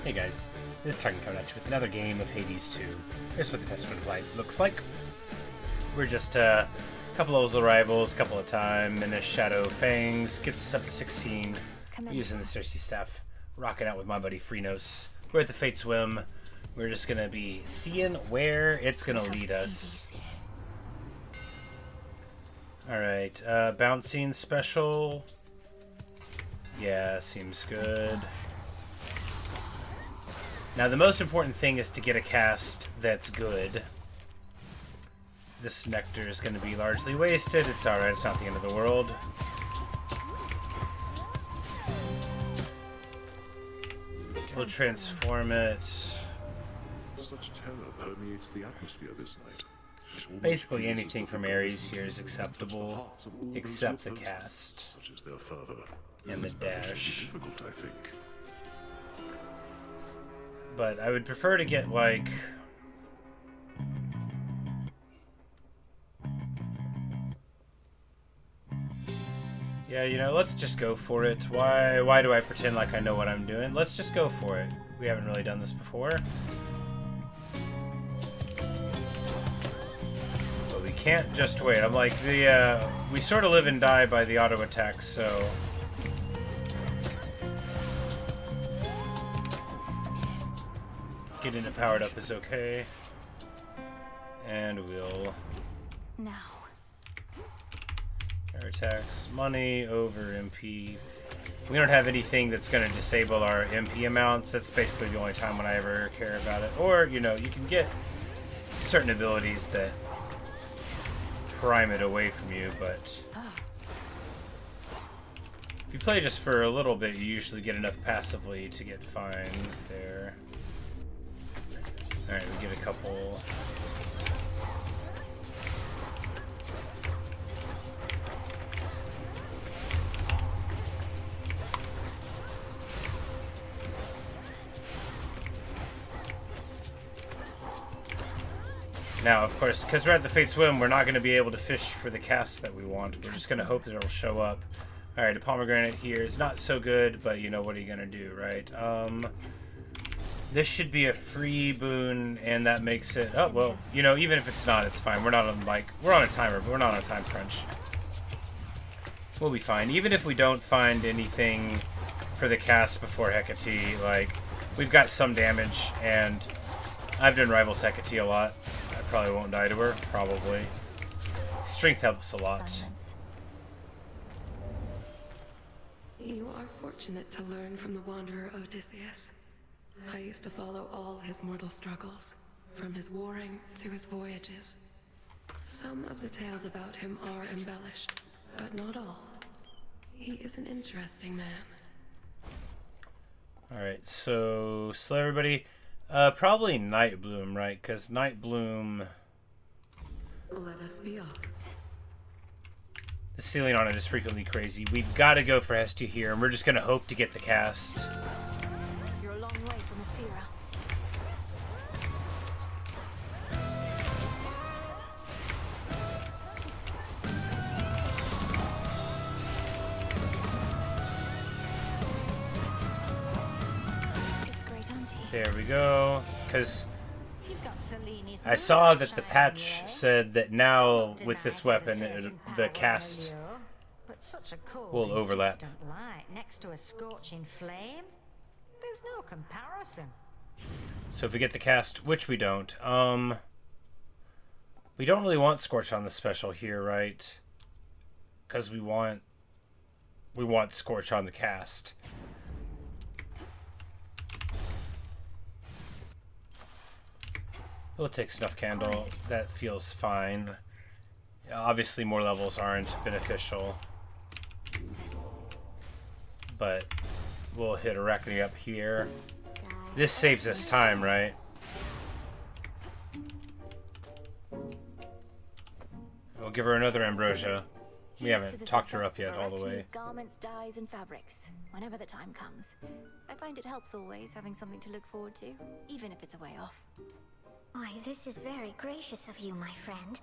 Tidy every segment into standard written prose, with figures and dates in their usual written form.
Hey guys, this is Tarkin coming at you with another game of Hades 2. Here's what the test run play looks like. We're just a couple of those rivals, couple of time, and a Shadow Fangs gets us up to 16. Using the Circe staff, rocking out with my buddy Freenos. We're at the Fate Swim. We're just gonna be seeing where it's gonna lead us. Alright, bouncing special. Yeah, seems good. Now the most important thing is to get a cast that's good. This nectar is going to be largely wasted. It's alright, it's not the end of the world. We'll transform it. Such terror permeates the atmosphere this night. Basically anything from Ares here is acceptable, except the cast. Such as their fervor. And the dash. Difficult, I think. But I would prefer to get, like... Yeah, you know, let's just go for it. Why do I pretend like I know what I'm doing? Let's just go for it. We haven't really done this before. But we can't just wait. I'm like, we sort of live and die by the auto attacks, so... Getting it powered up is okay. And we'll... Now. Our attacks. Money over MP. We don't have anything that's going to disable our MP amounts. That's basically the only time when I ever care about it. Or, you know, you can get certain abilities that prime it away from you, but... If you play just for a little bit, you usually get enough passively to get fine there. Alright, we get a couple. Now, of course, because we're at the Fate Swim, we're not going to be able to fish for the cast that we want. We're just going to hope that it'll show up. Alright, a pomegranate here is not so good, but you know, what are you going to do, right? This should be a free boon, and that makes it... Oh, well, you know, even if it's not, it's fine. We're not on, like... We're on a timer, but we're not on a time crunch. We'll be fine. Even if we don't find anything for the cast before Hecate, like, we've got some damage, and I've done Rivals Hecate a lot. I probably won't die to her. Probably. Strength helps a lot. Silence. You are fortunate to learn from the wanderer Odysseus. I used to follow all his mortal struggles, from his warring to his voyages. Some of the tales about him are embellished, but not all. He is an interesting man. Alright, so slow everybody. Probably Nightbloom, right? Because Nightbloom... Let us be off. The ceiling on it is frequently crazy. We've got to go for Hestia here, and we're just going to hope to get the cast. You're a long way from Athera. It's great, auntie. There we go. Because I saw that the patch said that now with this weapon, the cast will overlap. Next to a scorching flame, there's no comparison. So if we get the cast, which we don't, we don't really want Scorch on the special here, right? Because we want Scorch on the cast. We'll take Snuff Candle. That feels fine. Obviously, more levels aren't beneficial. But we'll hit Arachne up here. This saves us time, right? We'll give her another Ambrosia. We haven't talked her up yet all the way. Garments, dyes, and fabrics, whenever the time comes. I find it helps always having something to look forward to, even if it's a way off. Why, this is very gracious of you, my friend.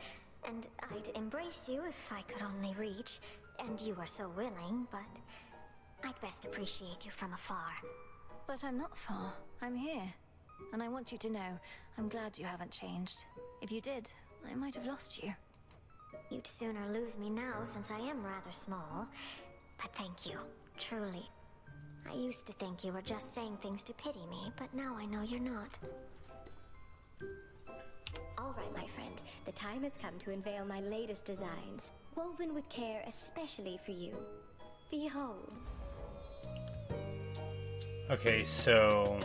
And I'd embrace you if I could only reach. And you are so willing, but I'd best appreciate you from afar. But I'm not far. I'm here. And I want you to know, I'm glad you haven't changed. If you did, I might have lost you. You'd sooner lose me now, since I am rather small. But thank you, truly. I used to think you were just saying things to pity me, but now I know you're not. All right, my friend. The time has come to unveil my latest designs, woven with care especially for you. Behold. Okay, so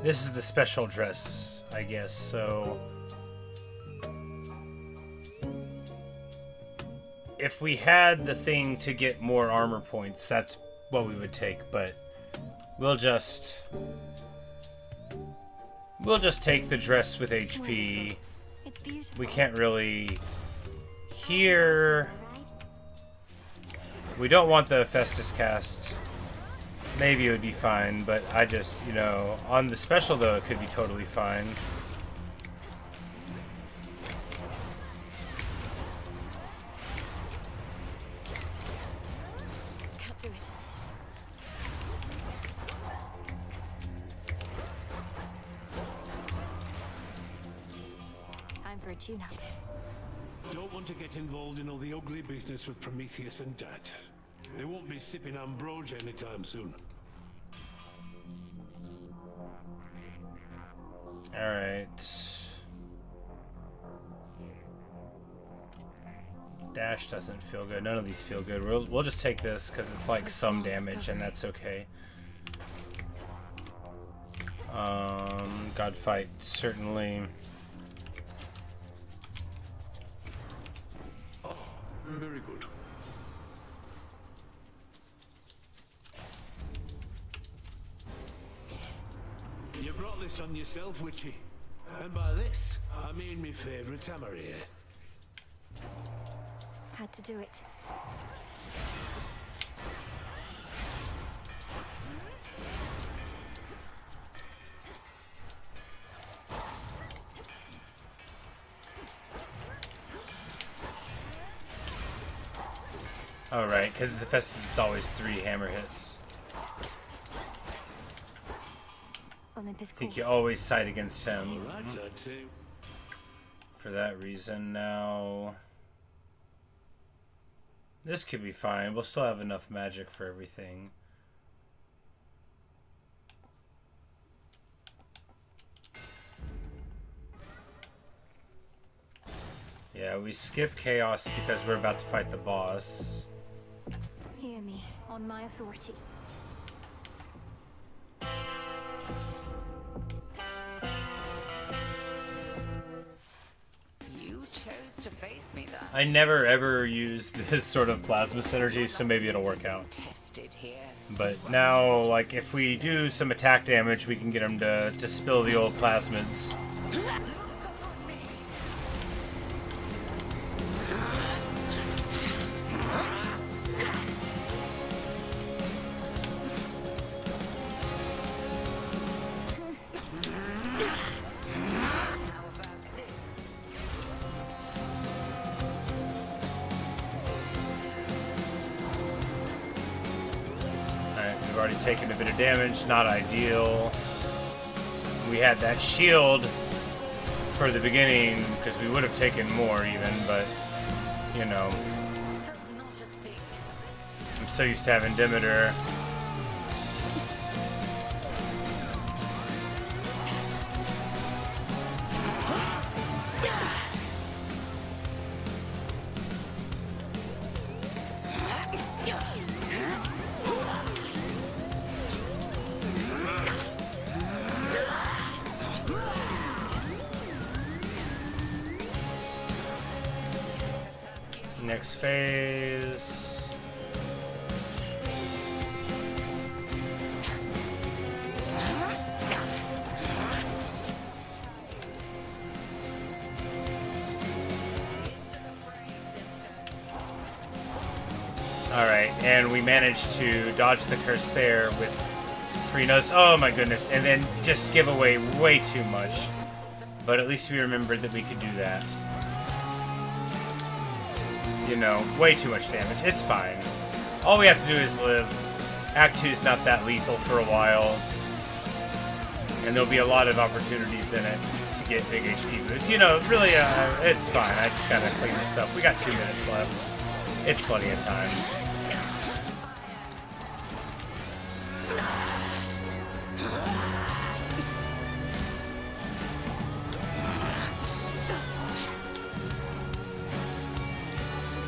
this is the special dress, I guess. So if we had the thing to get more armor points, that's what we would take, but we'll just take the dress with HP. It's beautiful. We can't really here. We don't want the Festus cast. Maybe it would be fine, but I just, you know, on the special though, it could be totally fine. Can't do it. Time for a tune-up. Don't want to get involved in all the ugly business with Prometheus and Dad. They won't be sipping ambrosia anytime soon. Alright. Dash doesn't feel good. None of these feel good. We'll just take this because it's like some damage and that's okay. God fight, certainly. Ah, very good. You brought this on yourself, Witchy. And by this, I mean me favourite Tamarier. Had to do it. Oh, right, because the Festus is always 3 hammer hits. Olympus I think calls. you always side against him Alright, I'd say. for that reason. Now, this could be fine. We'll still have enough magic for everything. Yeah, we skip Chaos because we're about to fight the boss. Hear me, on my authority. You chose to face me then. I never ever use this sort of plasma synergy, so maybe it'll work out. Tested here. But now, like, if we do some attack damage, we can get him to spill the old plasmids. We've already taken a bit of damage, not ideal. We had that shield for the beginning, because we would have taken more even, but, you know. I'm so used to having Demeter. Next phase. Alright, and we managed to dodge the curse there with free notes. Oh my goodness, and then just give away way too much. But at least we remembered that we could do that. You know, way too much damage. It's fine. All we have to do is live. Act 2 is not that lethal for a while. And there'll be a lot of opportunities in it to get big HP boosts. You know, really, it's fine. I just gotta clean this up. We got 2 minutes left. It's plenty of time.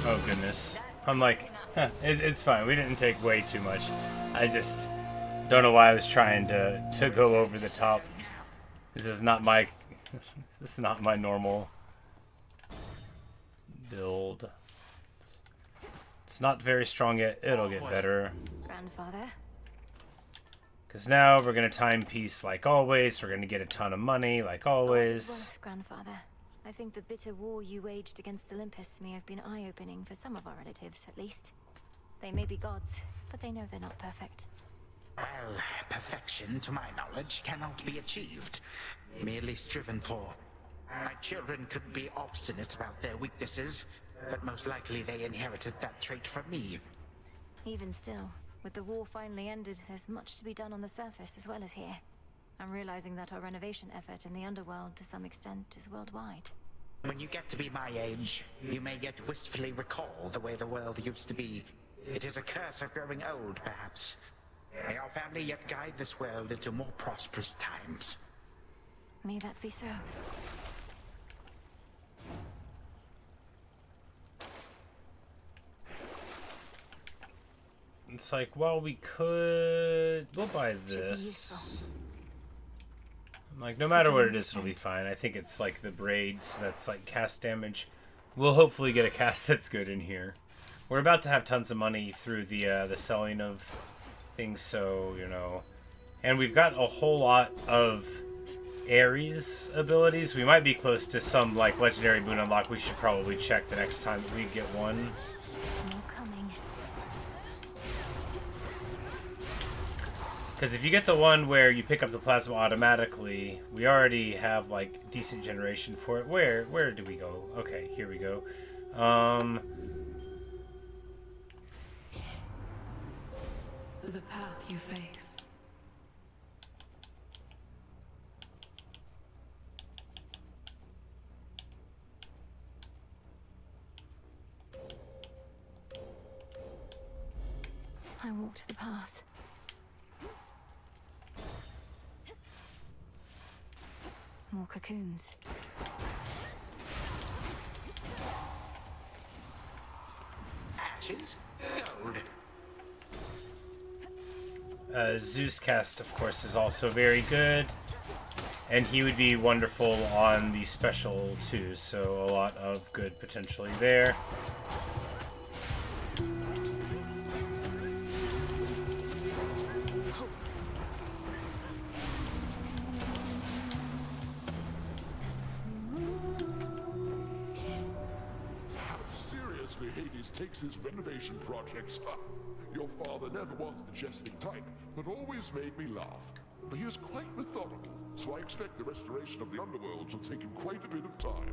Oh goodness. I'm like, huh, it's fine. We didn't take way too much. I just don't know why I was trying to go over the top. This is not my normal build. It's not very strong yet. It'll get better. Grandfather? Because now we're going to timepiece like always. We're going to get a ton of money like always. Grandfather. I think the bitter war you waged against Olympus may have been eye-opening for some of our relatives, at least. They may be gods, but they know they're not perfect. Well, perfection, to my knowledge, cannot be achieved. Merely striven for. My children could be obstinate about their weaknesses, but most likely they inherited that trait from me. Even still, with the war finally ended, there's much to be done on the surface as well as here. I'm realizing that our renovation effort in the Underworld, to some extent, is worldwide. When you get to be my age, you may yet wistfully recall the way the world used to be. It is a curse of growing old, perhaps. May our family yet guide this world into more prosperous times. May that be so. It's like, well, we'll buy this. Like, no matter what it is, it'll be fine. I think it's like the braids, that's like cast damage. We'll hopefully get a cast that's good in here. We're about to have tons of money through the selling of things, so, you know. And we've got a whole lot of Ares abilities. We might be close to some, like, legendary boon unlock. We should probably check the next time that we get one. Because if you get the one where you pick up the plasma automatically, we already have, like, decent generation for it. Where do we go? Okay, here we go. The path you face. I walked the path. More cocoons. Ashes? Gold. Zeus cast, of course, is also very good. And he would be wonderful on the special, too. So a lot of good potentially there. Hades takes his renovation projects up. Your father never was the jesting type, but always made me laugh. But he is quite methodical, so I expect the restoration of the Underworld will take him quite a bit of time.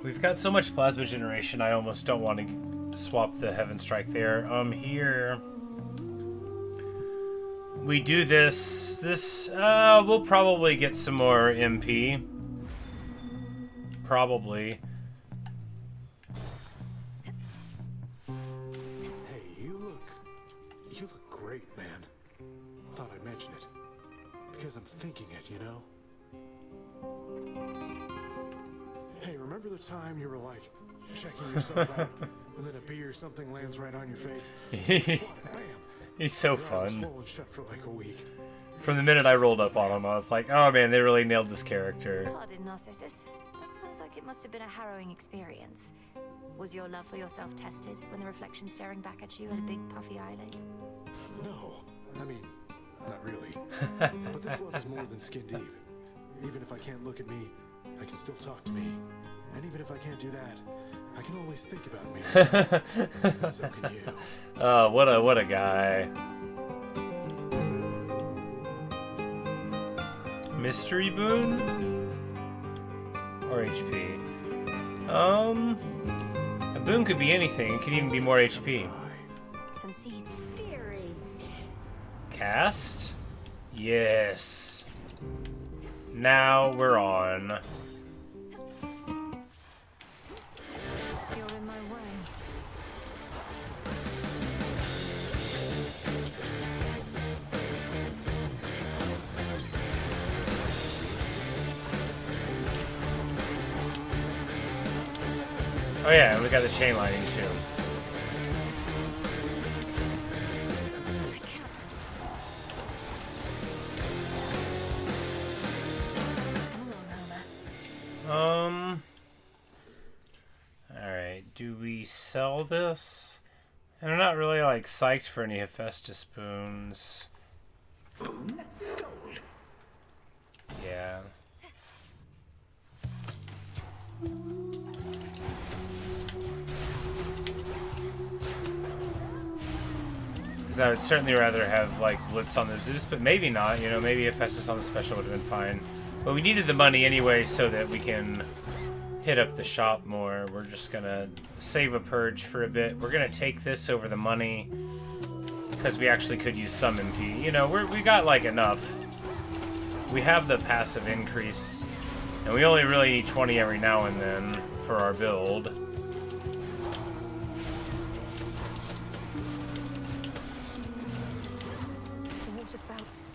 We've got so much plasma generation, I almost don't want to swap the Heaven Strike there. Here we do this. We'll probably get some more MP. Probably. Hey, you look great, man. Thought I'd mention it. Because I'm thinking it, you know? Hey, remember the time you were like checking yourself out, and then a bee or something lands right on your face? He's so fun. Swollen shut for like a week. From the minute I rolled up on him, I was like, oh man, they really nailed this character. Pardon, Narcissus. That sounds like it must have been a harrowing experience. Was your love for yourself tested when the reflection staring back at you had a big puffy eyelid? No, I mean, not really. But this love is more than skin deep. Even if I can't look at me, I can still talk to me. And even if I can't do that, I can always think about me. And so can you. Oh, what a guy. Mystery boon? Or HP. A boon could be anything. It could even be more HP. Some seeds. Cast? Yes. Now we're on. You're in my way. Oh yeah, and we got the chain lightning too. Alright, do we sell this? And I'm not really like psyched for any Hephaestus spoons. Boon? Gold. Yeah. Because I would certainly rather have like Blitz on the Zeus, but maybe not. You know, maybe Hephaestus on the special would have been fine. But we needed the money anyway so that we can hit up the shop more. We're just gonna save a purge for a bit. We're gonna take this over the money because we actually could use some MP. You know, we got like enough. We have the passive increase, and we only really need 20 every now and then for our build. The water spouts.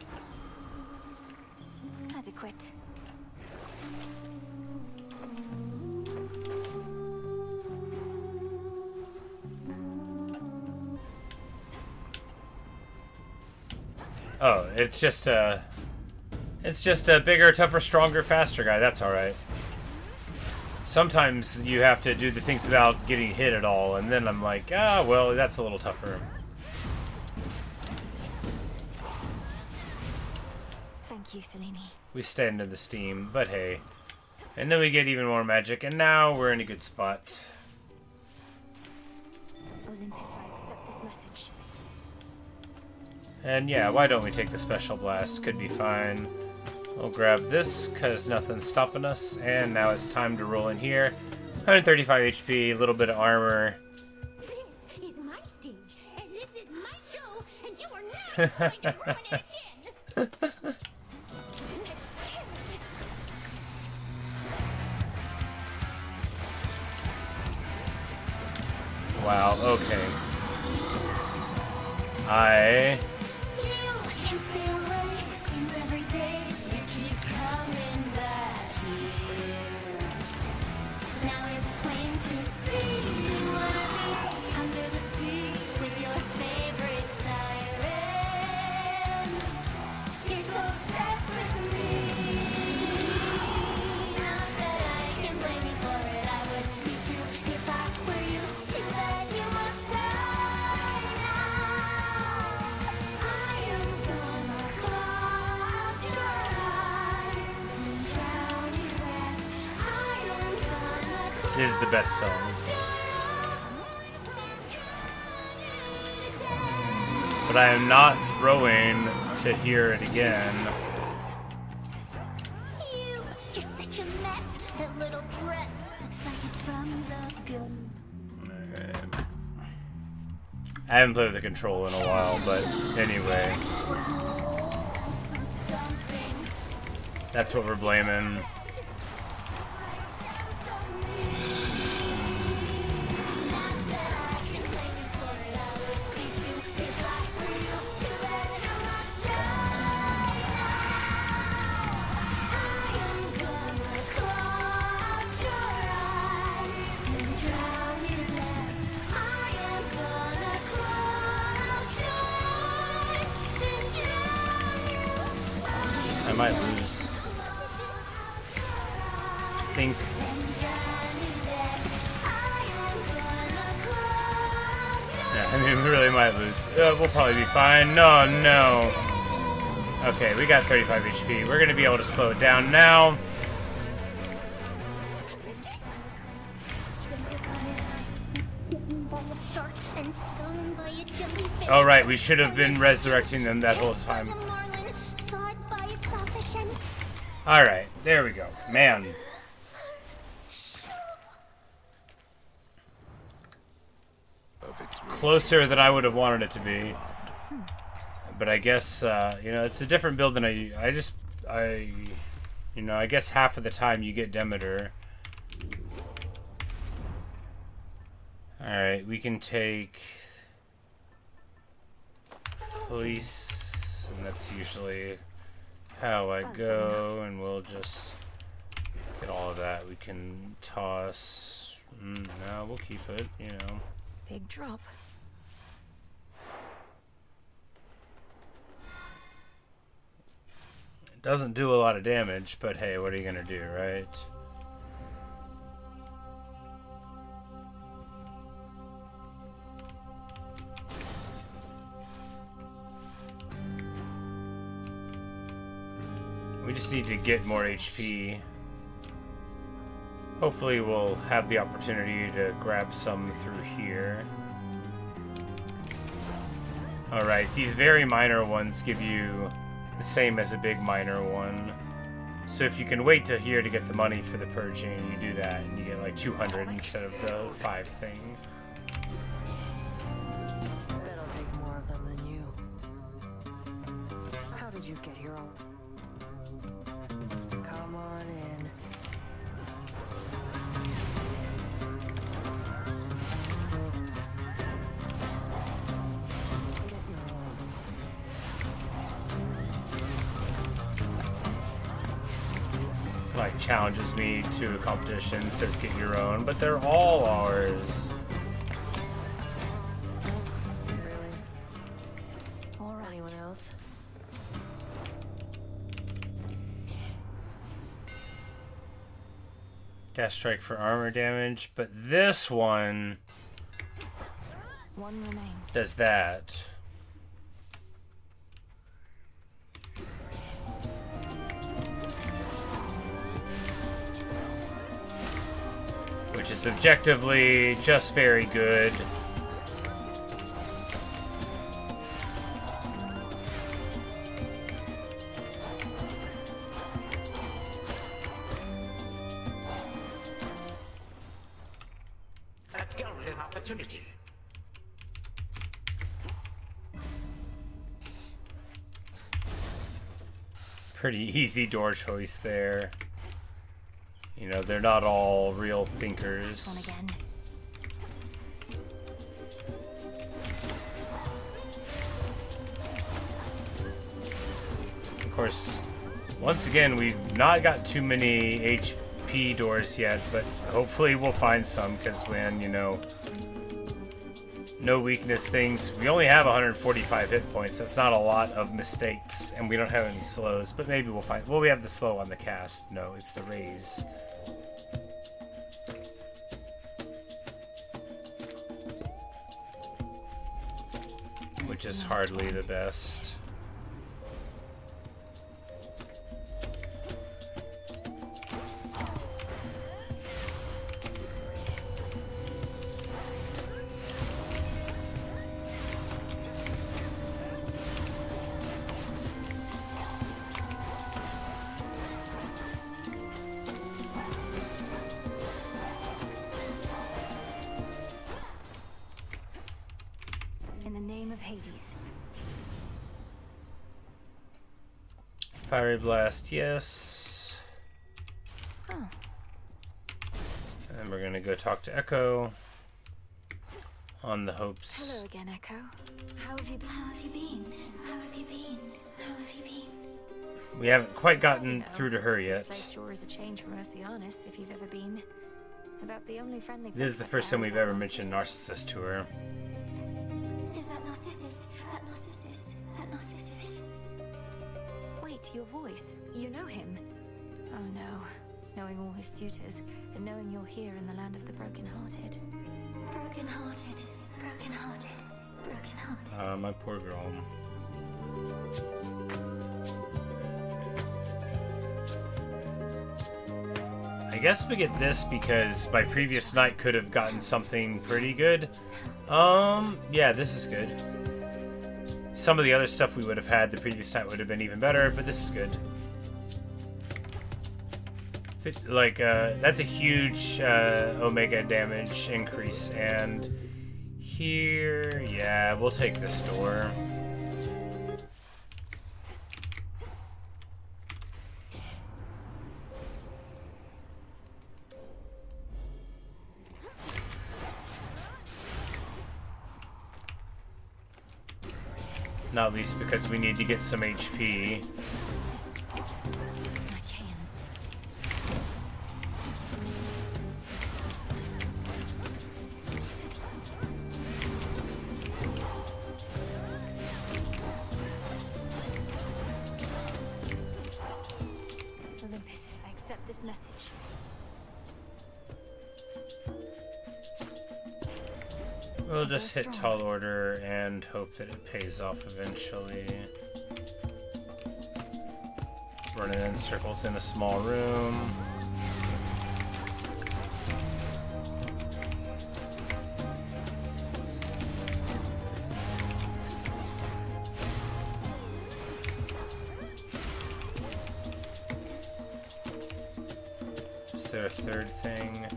Adequate. Oh, it's just a bigger, tougher, stronger, faster guy. That's all right. Sometimes you have to do the things without getting hit at all, and then I'm like, ah, well, that's a little tougher. Thank you, Selene. We stand in the steam, but hey. And then we get even more magic, and now we're in a good spot. Olympus, I accept this message. And yeah, why don't we take the special blast? Could be fine. We'll grab this, because nothing's stopping us. And now it's time to roll in here. 135 HP, a little bit of armor. This is my stage, and this is my show, and you are not going to ruin it again! Let's kill it! Wow, okay. I... This is the best song. But I am not throwing to hear it again. You're such a mess. That little dress looks like it's from the gun. Alright. I haven't played with the control in a while, but anyway. That's what we're blaming. I might lose. I think. Yeah, I mean, we really might lose. We'll probably be fine. No. Okay, we got 35 HP. We're gonna be able to slow it down now. All right, we should have been resurrecting them that whole time. All right, there we go. Man, closer than I would have wanted it to be. But I guess, you know, it's a different build than you know, I guess half of the time you get Demeter. Alright, we can take Fleece, and that's usually how I go, and we'll just get all of that. We can toss, no, we'll keep it, you know. Big drop. It doesn't do a lot of damage, but hey, what are you gonna do, right? We just need to get more HP. Hopefully we'll have the opportunity to grab some through here. Alright, these very minor ones give you the same as a big minor one. So if you can wait till here to get the money for the purging, you do that and you get like 200 instead of the 5 thing. Bet I'll take more of them than you. How did you get here all... Come on in. Get your own. Like challenges me to a competition, says get your own, but they're all ours. Really? All right. Anyone else? Dash strike for armor damage, but this one One remains. does that. Which is objectively just very good. A golden opportunity. Pretty easy door choice there. You know, they're not all real One thinkers. again. Of course, once again, we've not got too many HP doors yet, but hopefully we'll find some, because when, you know, no weakness things, we only have 145 hit points. That's not a lot of mistakes, and we don't have any slows, but maybe we'll find... Well, we have the slow on the cast. No, it's the raise. Which is hardly the best. In the name of Hades. Fiery Blast, yes. Oh, And then we're gonna go talk to Echo on the hopes. hello again, Echo. How have you been? How have you been? How have you been? How have you been? We haven't quite gotten You know, through to her This yet. place sure is a change from Oceanus, if you've ever been. About the only friendly. This is the place first time there we've is ever that mentioned Narcissus to her. Is that Narcissus? Is that Narcissus? Is that Narcissus? Wait, your voice. You know him. Oh no. Knowing all his suitors, and knowing you're here in the land of the broken-hearted. Broken-hearted, broken-hearted, broken-hearted. My poor girl. I guess we get this because my previous night could have gotten something pretty good. Yeah, this is good. Some of the other stuff we would have had the previous night would have been even better, but this is good. That's a huge Omega damage increase, and here. Yeah, we'll take this door. Not least because we need to get some HP. My cans. Olympus, I accept this message. We'll just hit tall order and hope that it pays off eventually. Running in circles in a small room. Is there a third thing?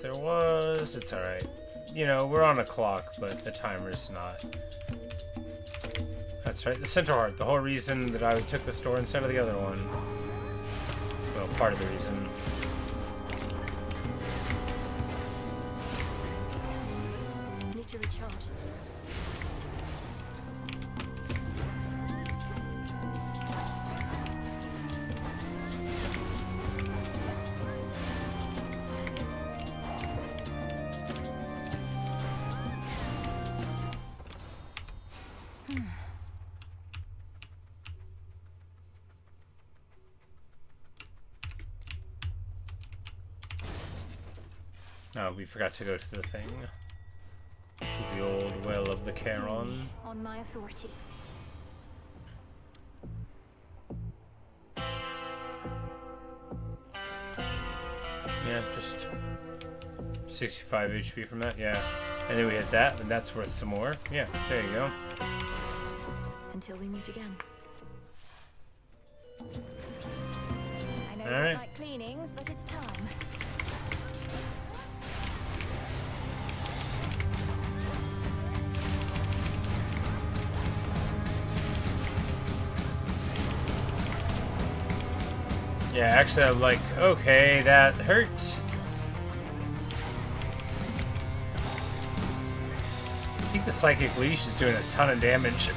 There was. It's alright. You know, we're on a clock, but the timer's not. That's right, the Centaur Heart. The whole reason that I took this door instead of the other one. Well, part of the reason. Need to recharge. Oh, we forgot to go to the thing. To the old well of the Charon. On my authority. Yeah, just 65 HP from that, yeah. And then we hit that, and that's worth some more. Yeah, there you go. Until we meet again. I know you All don't right. like cleanings, but it's time. Yeah, actually I'm like, okay, that hurt. I think the Psychic Leash is doing a ton of damage,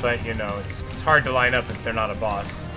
but you know, it's hard to line up if they're not a boss.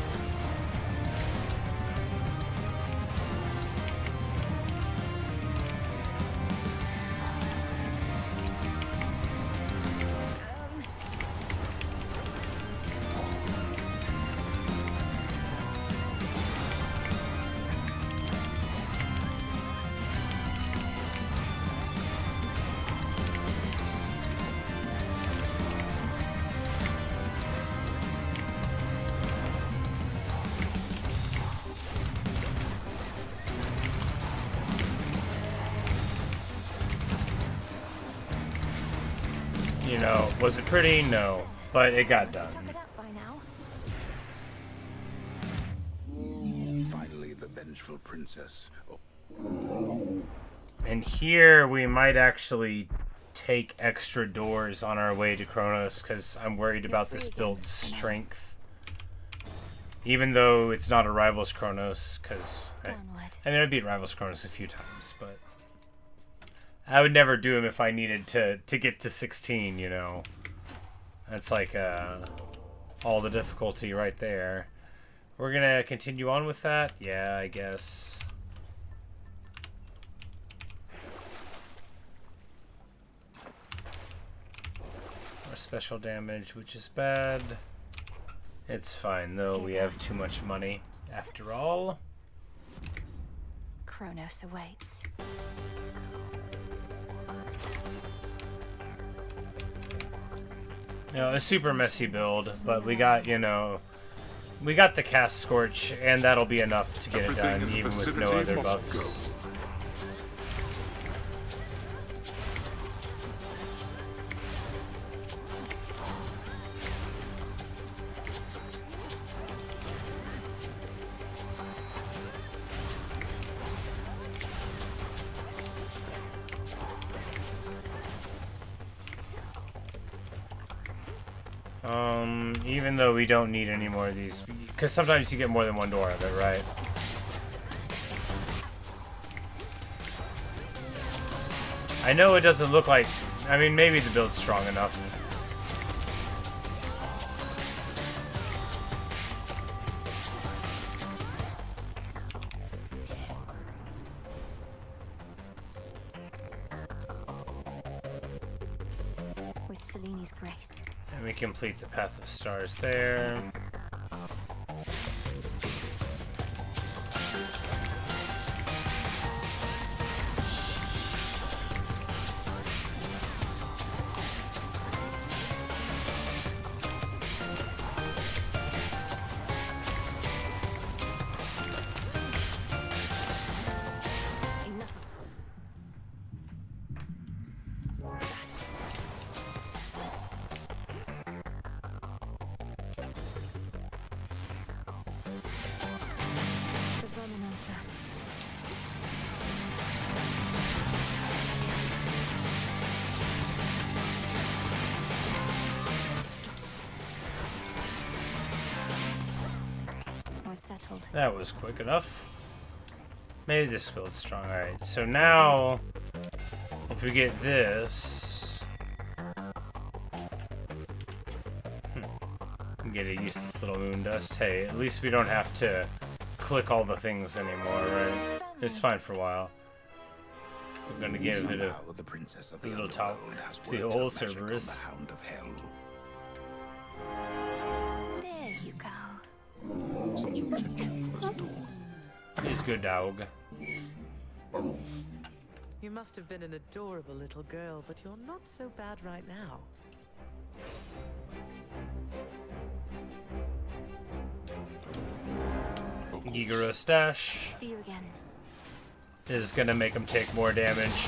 You know, was it pretty? No, but it got done. Wrap it up by now. Finally, the vengeful princess. Oh. And here we might actually take extra doors on our way to Kronos, because I'm worried about this build's strength. Even though it's not a Rivals Kronos, because I mean, I beat Rivals Kronos a few times, but I would never do him if I needed to get to 16, you know. That's like all the difficulty right there. We're gonna continue on with that? Yeah, I guess. More special damage, which is bad. It's fine, though. We have too much money, after all. Kronos awaits. You know, a super messy build, but we got, you know, we got the Cast Scorch, and that'll be enough to get it done, even with no other buffs. Even though we don't need any more of these, because sometimes you get more than one door of it, right? I know it doesn't look like, I mean, maybe the build's strong enough. With Seleni's grace. And we complete the Path of Stars there. That was quick enough. Maybe this build's strong. Alright, so now if we get this, get a useless little moon dust. Hey, at least we don't have to click all the things anymore, right? It's fine for a while. We're gonna give it a little talk to the whole Cerberus. There you go. Such attention for this dog. He's good dog. You must have been an adorable little girl, but you're not so bad right now. Gigaro stash. See you again. Is gonna make him take more damage.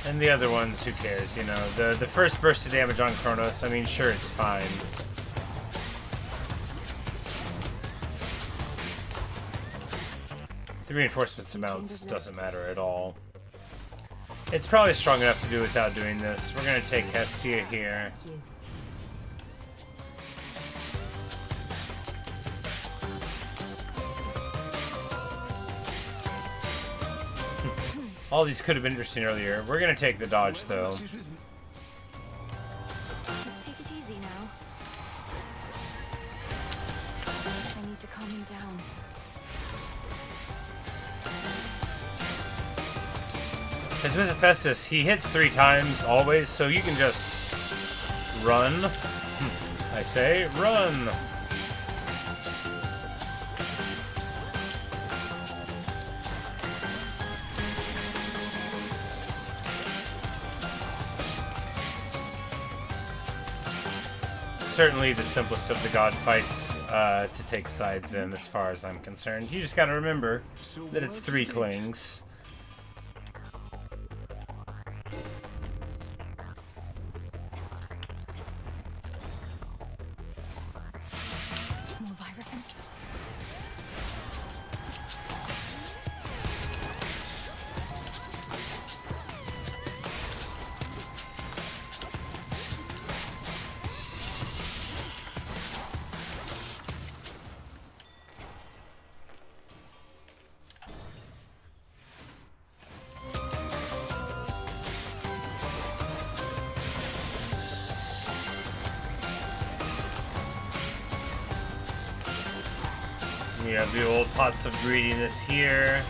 And the other ones, who cares, you know? The first burst of damage on Kronos, I mean, sure, it's fine. The reinforcements amounts doesn't matter at all. It's probably strong enough to do without doing this. We're gonna take Hestia here. All these could have been interesting earlier. We're gonna take the dodge though. Let's take it easy now. I need to calm him down. Because with Hephaestus, he hits 3 times always, so you can just run. I say, run! Certainly the simplest of the god fights to take sides in, as far as I'm concerned. You just gotta remember that it's 3 clings. More Vibrants. We have the old pots of greediness here.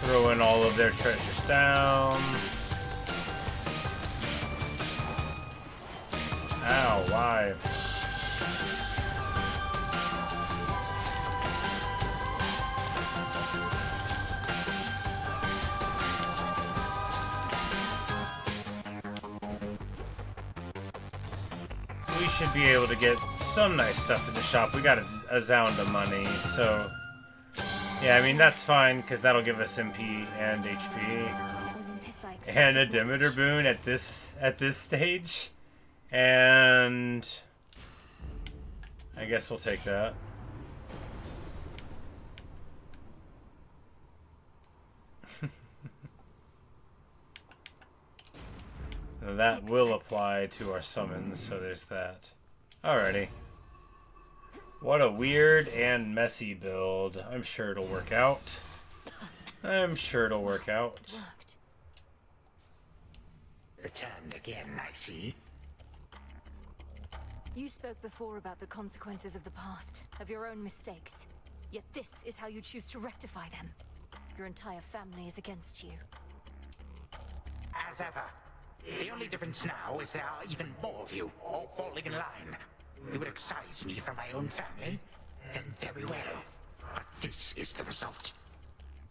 Throw in all of their treasures down. Ow, why? We should be able to get some nice stuff in the shop. We got a Zound of money, so yeah, I mean that's fine because that'll give us MP and HP and a Demeter boon at this stage, and I guess we'll take that. Now that will apply to our summons, so there's that. Alrighty. What a weird and messy build. I'm sure it'll work out. I'm sure it'll work out. Returned again, I see. You spoke before about the consequences of the past, of your own mistakes. Yet this is how you choose to rectify them. Your entire family is against you. As ever. The only difference now is there are even more of you, all falling in line. You would excise me from my own family? Then very well. But this is the result.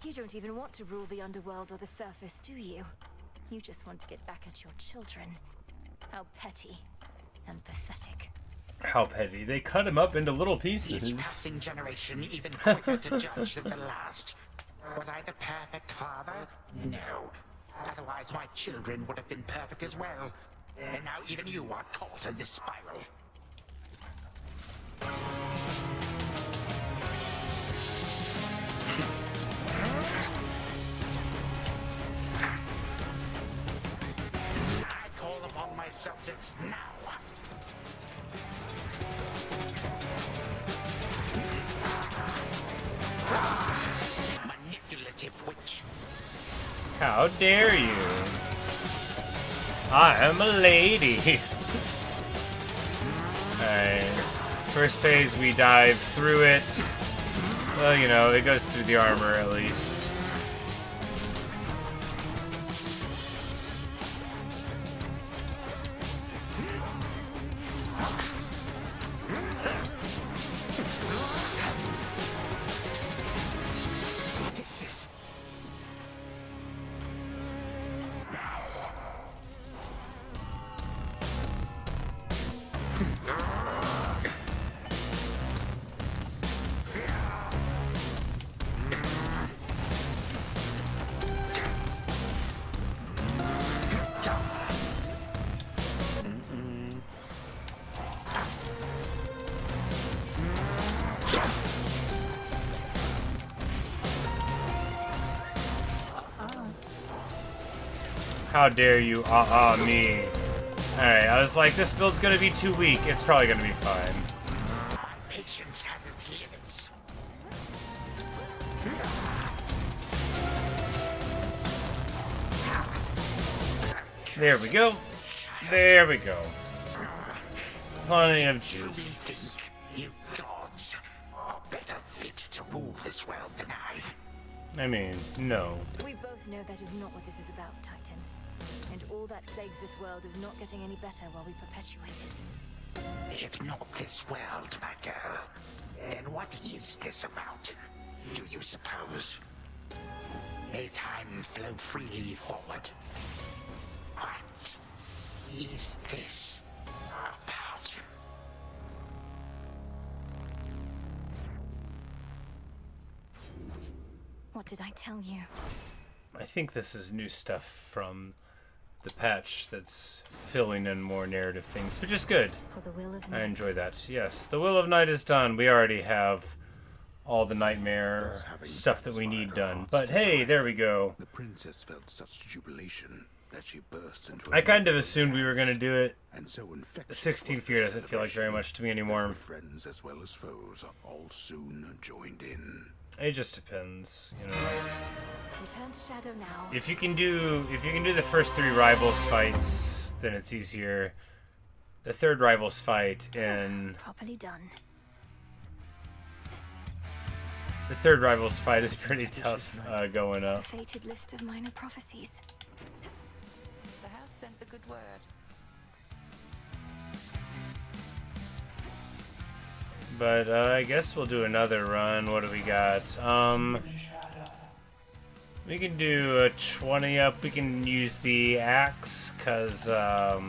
You don't even want to rule the underworld or the surface, do you? You just want to get back at your children. How petty and pathetic. How petty. They cut him up into little pieces. Each passing generation even quicker to judge than the last. Was I the perfect father? No. Otherwise my children would have been perfect as well. And now even you are caught in this spiral. I call upon my subjects now. Manipulative witch. How dare you? I am a lady. Alright. First phase, we dive through it. Well, you know, it goes through the armor at least. How dare you, me. Alright, I was like, this build's gonna be too weak. It's probably gonna be fine. My patience has its limits. There we go. There we go. Plenty of juice. You gods are better fit to rule this world than I. I mean, no. We both know that is not what this is about, Titan. And all that plagues this world is not getting any better while we perpetuate it. If not this world, my girl, then what is this about? Do you suppose? May time flow freely forward. What is this about? What did I tell you? I think this is new stuff from the patch that's filling in more narrative things, which is good. For the will of I night. enjoy that. Yes, the Will of Night is done. We already have all the nightmare stuff that we need done. But hey, there we go. The princess felt such jubilation that she burst into I kind of assumed we were going to do it. and so The 16th year doesn't feel like very much to me anymore. friends as well as foes are all soon joined in. It just depends, you know. Return to Shadow now. If you can do the first 3 rivals fights, then it's easier. The third rivals fight in Properly done. the third rivals fight is pretty tough going The up. fated list of minor prophecies. The house sent the good word. But I guess we'll do another run. What do we got? We can do a 20 up. We can use the axe, cause alright,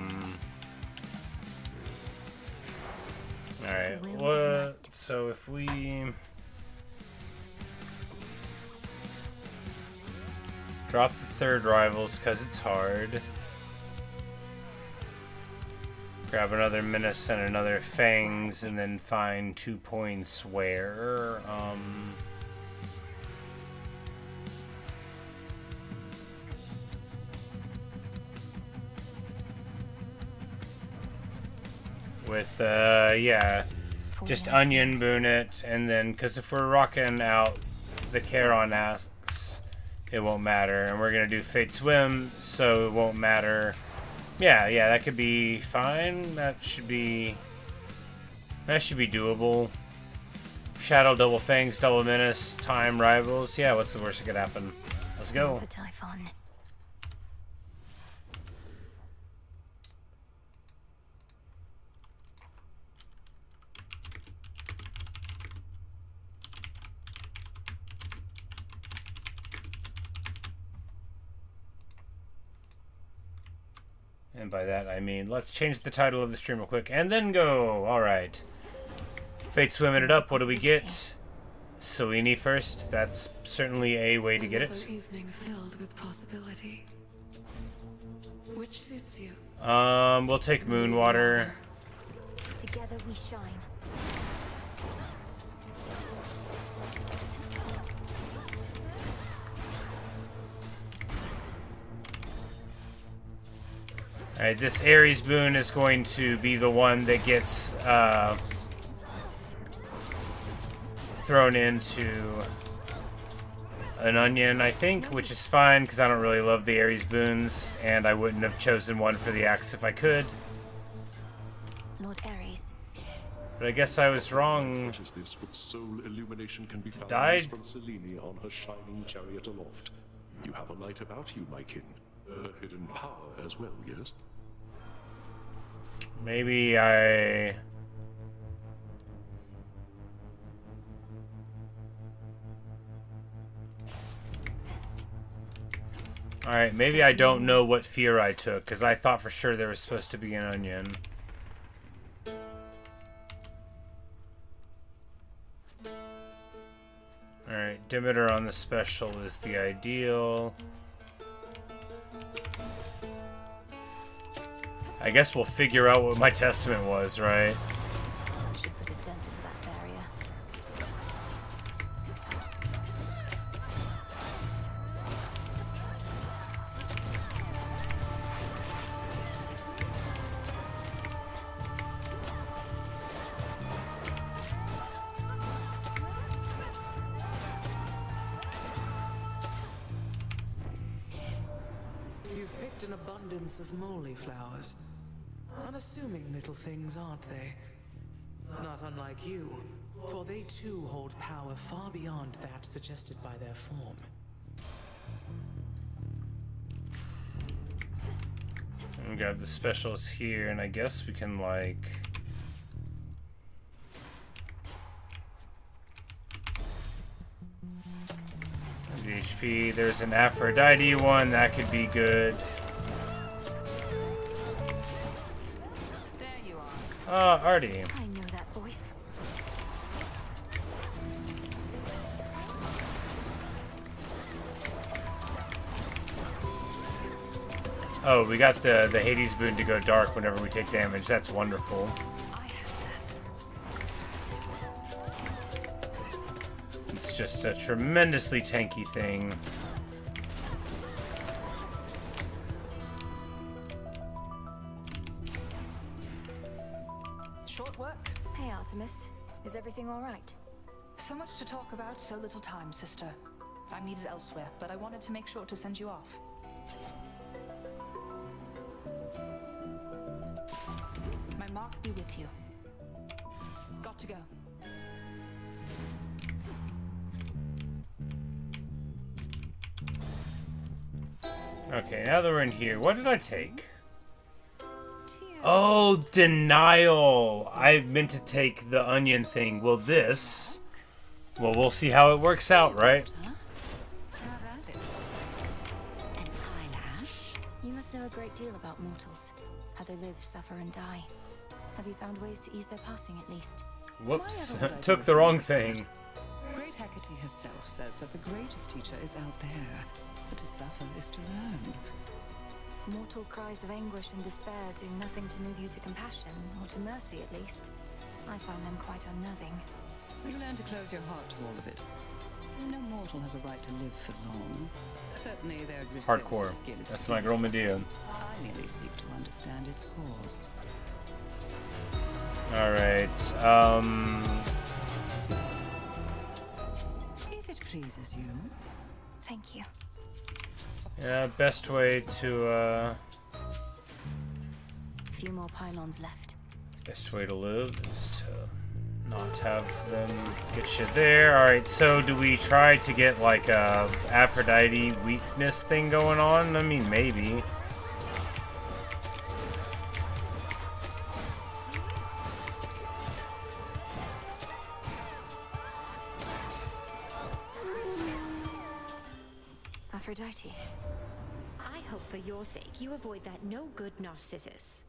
what? So if we drop the third rivals, cause it's hard. Grab another Menace and another Fangs, and then find 2 points where, with, yeah, just onion boon it, and then, because if we're rocking out the Charon axe, it won't matter, and we're going to do Fate Swim, so it won't matter. Yeah, that could be fine. That should be doable. Shadow, Double Fangs, Double Menace, Time, Rivals. Yeah, what's the worst that could happen? Let's go. For Typhon. And by that I mean, let's change the title of the stream real quick and then go. Alright. Fate swimming it up. What do we get? Selene first. That's certainly a way to get it. Evening filled with possibility. Which suits you? We'll take Moonwater. Together we shine. Alright, this Ares boon is going to be the one that gets thrown into an onion, I think, which is fine because I don't really love the Ares boons, and I wouldn't have chosen one for the axe if I could. Lord Ares. But I guess I was wrong. Such as this, with soul illumination can be found Died. from Selene on her shining chariot aloft. You have a light about you, my kin. A hidden power as well, yes? Maybe I... Alright, maybe I don't know what fear I took, because I thought for sure there was supposed to be an onion. Alright, Demeter on the special is the ideal. I guess we'll figure out what my testament was, right? Should put a dent into that barrier. You've picked an abundance of moly flowers. Unassuming little things, aren't they? Not unlike you, for they too hold power far beyond that suggested by their form. We got the specials here, and I guess we can, like... HP, there's an Aphrodite one, that could be good. Artie. I know that voice. Oh, we got the Hades boon to go dark whenever we take damage. That's wonderful. It's just a tremendously tanky thing. Short work. Hey, Artemis. Is everything all right? So much to talk about, so little time, sister. I'm needed elsewhere, but I wanted to make sure to send you off. My mark be with you. Got to go. Okay, now that we're in here, what did I take? Oh, denial! I meant to take the onion thing. Well, this... Well, we'll see how it works out, right? You must know a great deal about mortals. How they live, suffer, and die. Have you found ways to ease their passing, at least? Whoops. Took the wrong thing. Great Hecate herself says that the greatest teacher is out there, but to suffer is to learn. Mortal cries of anguish and despair do nothing to move you to compassion, or to mercy at least. I find them quite unnerving. You learn to close your heart to all of it. No mortal has a right to live for long. Certainly there exists Hardcore. those whose skill is That's to my please. girl Medea. I merely seek to understand its cause. Alright, If it pleases you. Thank you. yeah, best way to, A few more pylons left. best way to live is to not have them get shit there. Alright, so do we try to get like a Aphrodite weakness thing going on? I mean, maybe. Aphrodite. I hope for your sake you avoid that no-good Narcissus.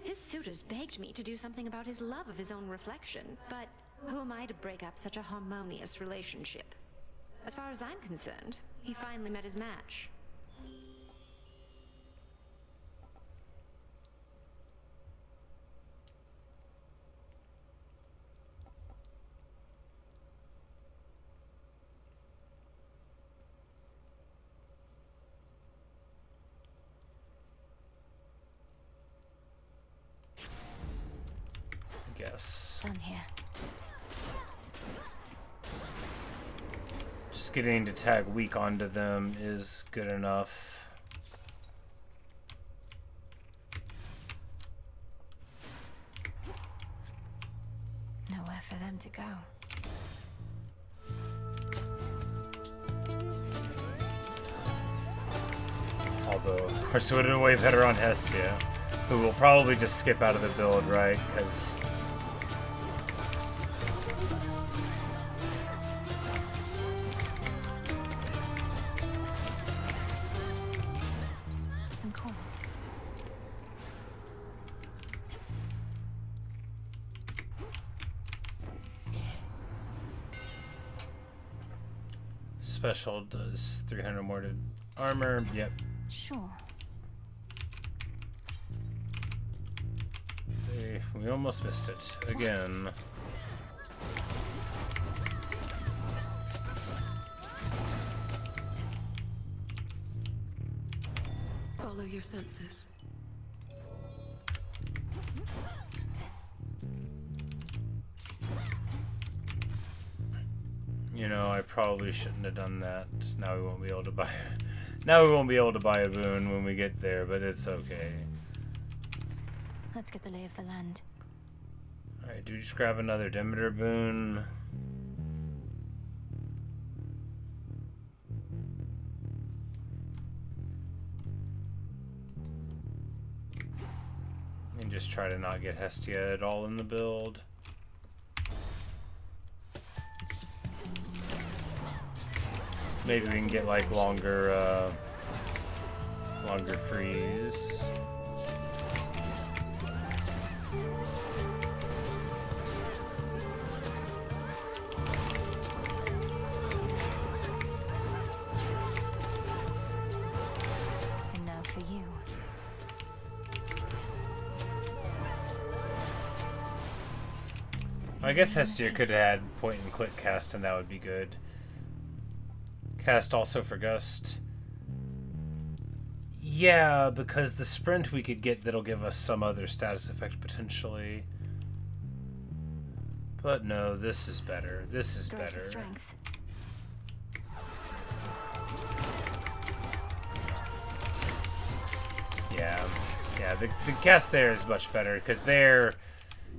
His suitors begged me to do something about his love of his own reflection, but who am I to break up such a harmonious relationship? As far as I'm concerned, he finally met his match. Guess. Done here. Just getting to tag weak onto them is good enough. Nowhere for them to go. Although, of course, it would have been way better on Hestia, who will probably just skip out of the build, right? Because some coins. special does 300 more to armor. Yep. Sure. We almost missed it again. Follow your senses. You know, I probably shouldn't have done that. Now we won't be able to buy it. Now we won't be able to buy a boon when we get there, but it's okay. Let's get the lay of the land. Alright, do we just grab another Demeter boon? And just try to not get Hestia at all in the build. Maybe we can get like longer freeze. And now for you. I guess Hestia could have had point and click cast, and that would be good. Cast also for Gust. Yeah, because the sprint we could get that'll give us some other status effect potentially. But no, this is better. This is better. Strength. Yeah, the cast there is much better because there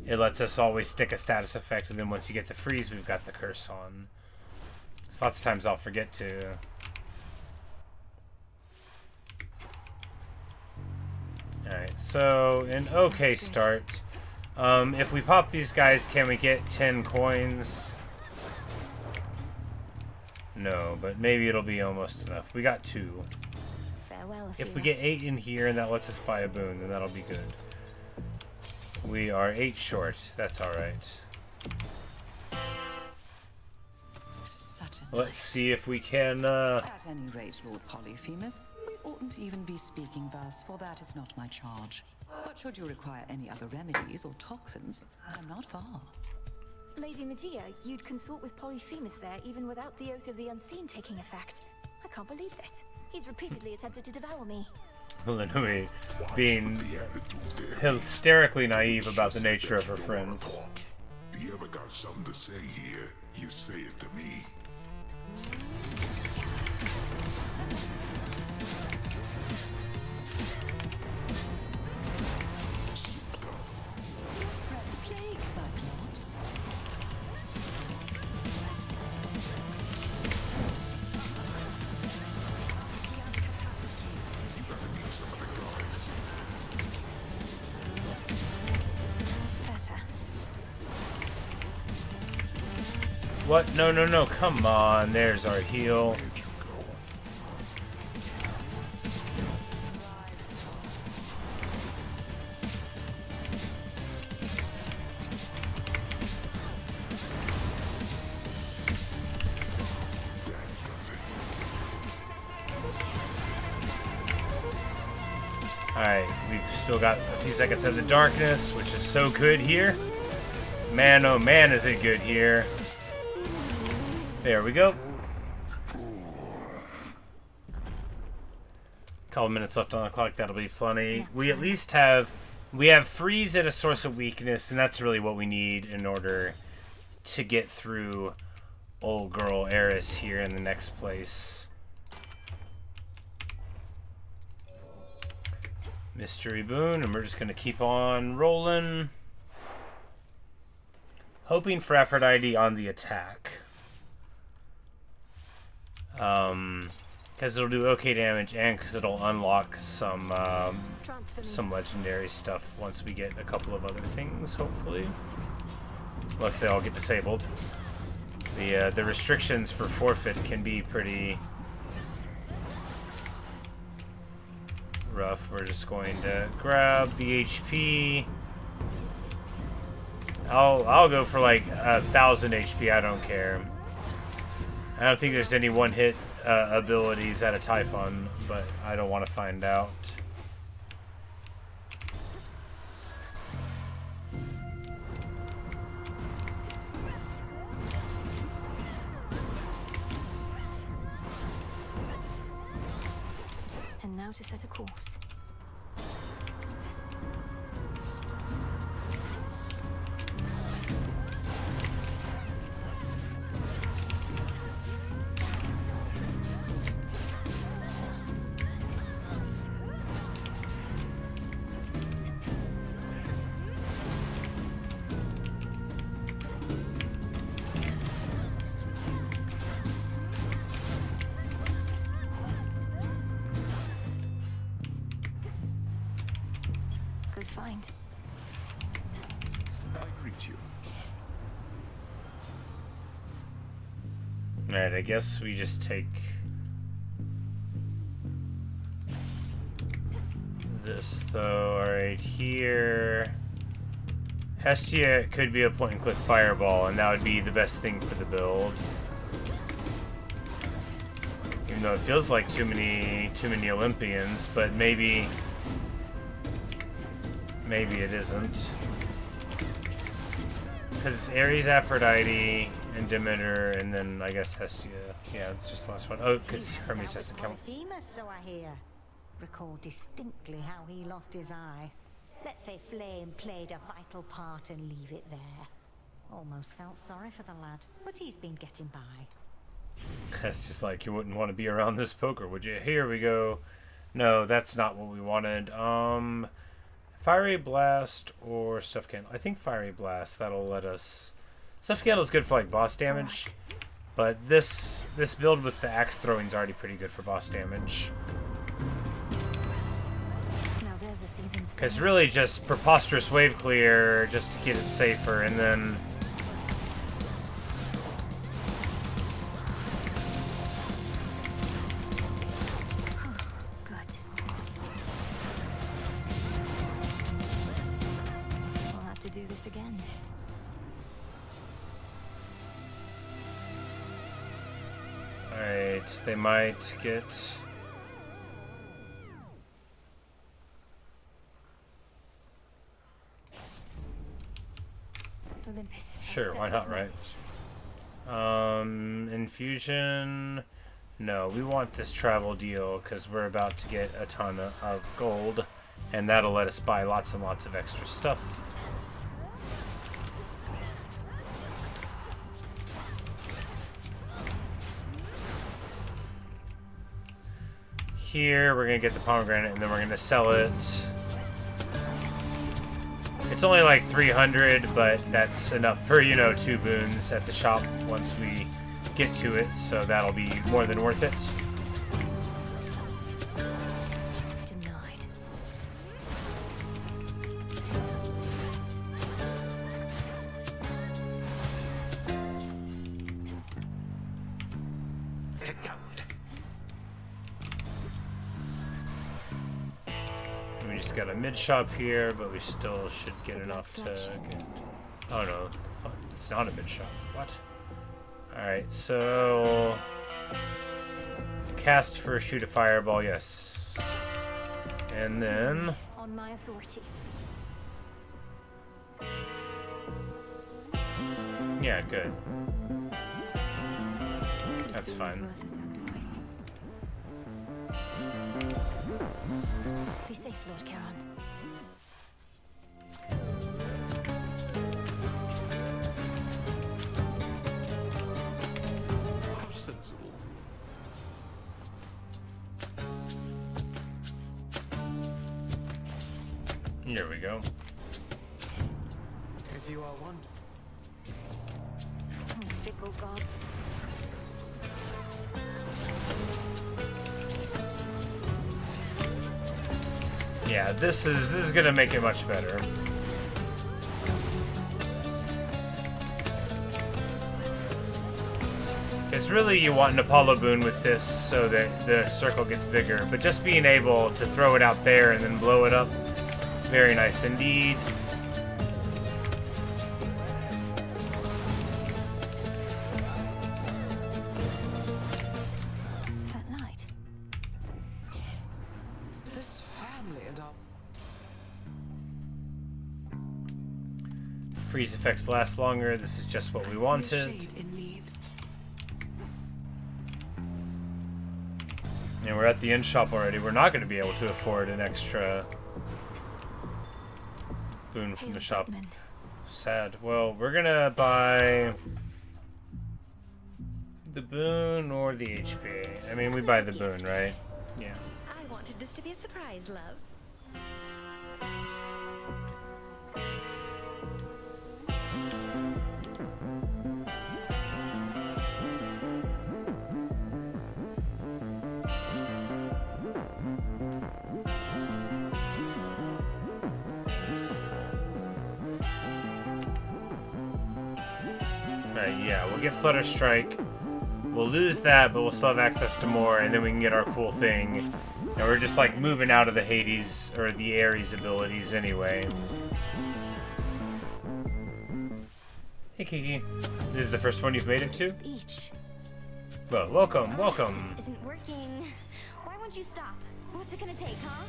it lets us always stick a status effect, and then once you get the freeze, we've got the curse on. So lots of times I'll forget to. Alright, so an okay start. If we pop these guys, can we get 10 coins? No, but maybe it'll be almost enough. We got 2. Farewell, If we get 8 in here and that lets us buy a boon, then that'll be good. We are 8 short. That's alright. Let's see if we can, At any rate, Lord Polyphemus, we oughtn't even be speaking thus, for that is not my charge. But should you require any other remedies or toxins, I'm not far. Lady Medea, you'd consort with Polyphemus there even without the Oath of the Unseen taking effect. I can't believe this. He's repeatedly attempted to devour me. Linui being hysterically naive about the nature of her friends. You ever got something to say here, you say it to me. Spread the plague, Cyclops. Better. What? No, no, no. Come on. There's our heal. Alright, we've still got a few seconds of the darkness, which is so good here. Man, oh man, is it good here. There we go. Couple minutes left on the clock, that'll be plenty. We at least have... We have freeze at a source of weakness, and that's really what we need in order to get through old girl Eris here in the next place. Mystery boon, and we're just gonna keep on rolling. Hoping for Aphrodite on the attack. Because it'll do okay damage, and because it'll unlock some legendary stuff once we get a couple of other things, hopefully. Unless they all get disabled. The restrictions for forfeit can be pretty rough. We're just going to grab the HP. I'll go for like 1,000 HP. I don't care. I don't think there's any one-hit abilities at a Typhon, but I don't want to find out. And now to set a course. Good find. I greet you. Alright, I guess we just take this though. Alright, here. Hestia could be a point and click fireball, and that would be the best thing for the build. Even though it feels like too many Olympians, but maybe it isn't. Because it's Ares, Aphrodite, and Demeter, and then I guess Hestia. Yeah, it's just the last one. Oh, because Hermes has to come. Famous, so I hear. Recall distinctly how he lost his eye. Let's say Flame played a vital part and leave it there. Almost felt sorry for the lad, but he's been getting by. That's just like you wouldn't want to be around this poker, would you? Here we go. No, that's not what we wanted. Fiery Blast or Stuff Candle. I think Fiery Blast. That'll let us. Stuff Candle is good for like boss damage, but this build with the axe throwing is already pretty good for boss damage. Because really just preposterous wave clear just to get it safer, and then We'll have to do this again. alright, they might get Olympus. sure, why not, right? Infusion. No, we want this travel deal because we're about to get a ton of gold, and that'll let us buy lots and lots of extra stuff. Here, we're gonna get the pomegranate, and then we're gonna sell it. It's only like 300, but that's enough for, you know, 2 boons at the shop once we get to it, so that'll be more than worth it. Denied. We just got a mid shop here, but we still should get enough to get... Oh no, it's not a mid shop. What? Alright, so... Cast for shoot a fireball, yes. And then... On my authority. Yeah, good. That's fine. Worth a sacrifice. Be safe, Lord Charon. How sensible. Here we go. If you are wondering. Fickle gods. Yeah, this is gonna make it much better. Because really you want an Apollo boon with this so that the circle gets bigger, but just being able to throw it out there and then blow it up, very nice indeed. That light. This family and our... Freeze effects last longer. This is just what we wanted. And we're at the inn shop already. We're not going to be able to afford an extra boon from the shop. Sad. Well, we're going to buy the boon or the HP. I mean, we buy the boon, right? Yeah. I wanted this to be a surprise, love. Right, yeah, we'll get Flutter Strike. We'll lose that, but we'll still have access to more, and then we can get our cool thing. And we're just like moving out of the Hades or the Ares abilities anyway. Hey Kiki, this is the first one you've made it to? Well, welcome, welcome. This isn't working. Why won't you stop? What's it gonna take, huh?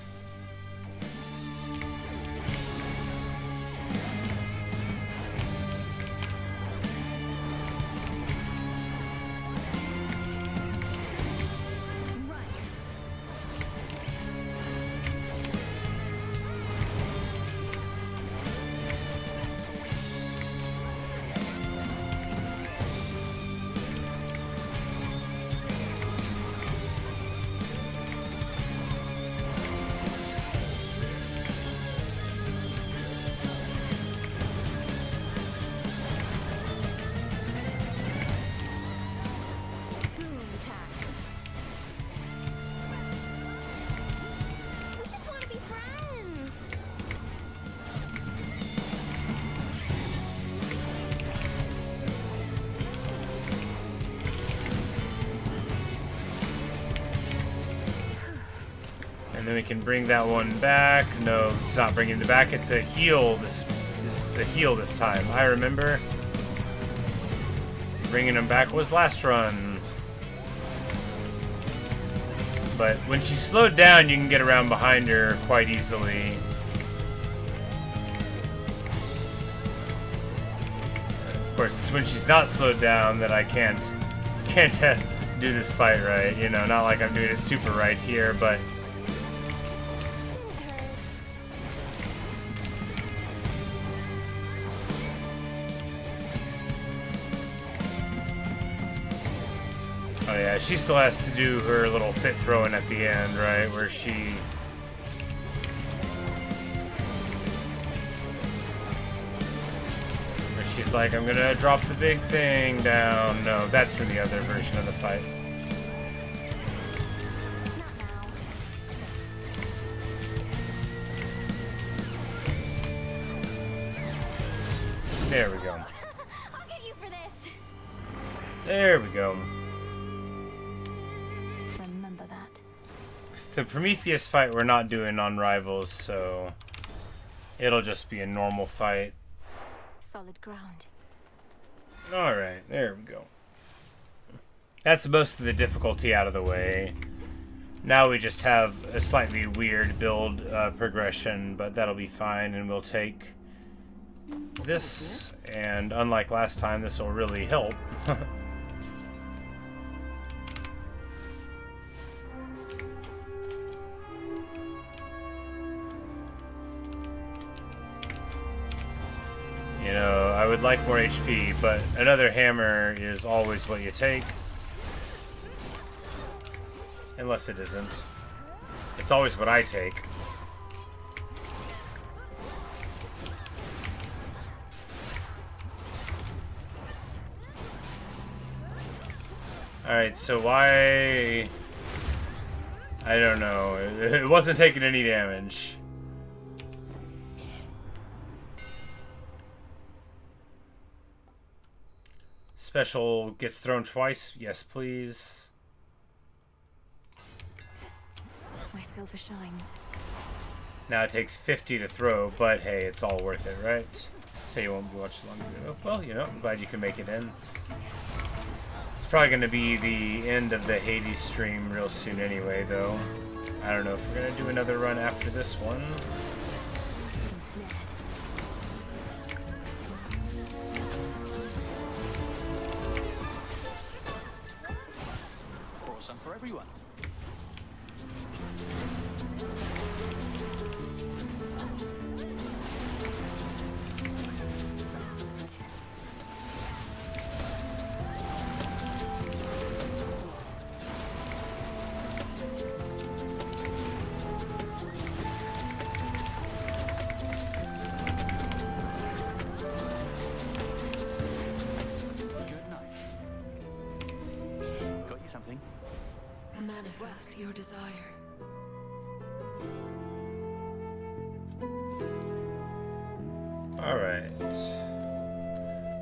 And then we can bring that one back. No, it's not bringing it back. It's a heal. This is a heal this time. I remember. Bringing them back was last run. But when she's slowed down, you can get around behind her quite easily. Of course, it's when she's not slowed down that I can't to do this fight right, you know, not like I'm doing it super right here, but... Oh yeah, she still has to do her little fit throwing at the end, right, where she... She's like, I'm gonna drop the big thing down. No, that's in the other version of the fight. There we go. I'll get you for this. There we go. Remember that. The Prometheus fight we're not doing on Rivals, so it'll just be a normal fight. Solid ground. Alright, there we go. That's most of the difficulty out of the way. Now we just have a slightly weird build progression, but that'll be fine, and we'll take this, and unlike last time, this will really help. You know, I would like more HP, but another hammer is always what you take. Unless it isn't. It's always what I take. Alright, so why... I don't know. It wasn't taking any damage. Special gets thrown twice. Yes, please. My silver shines. Now it takes 50 to throw, but hey, it's all worth it, right? Say you won't be watching long video. Well, you know, I'm glad you can make it in. It's probably going to be the end of the Hades stream real soon anyway, though. I don't know if we're going to do another run after this one. Some for everyone. Good night. Got you something? Manifest your desire. Alright.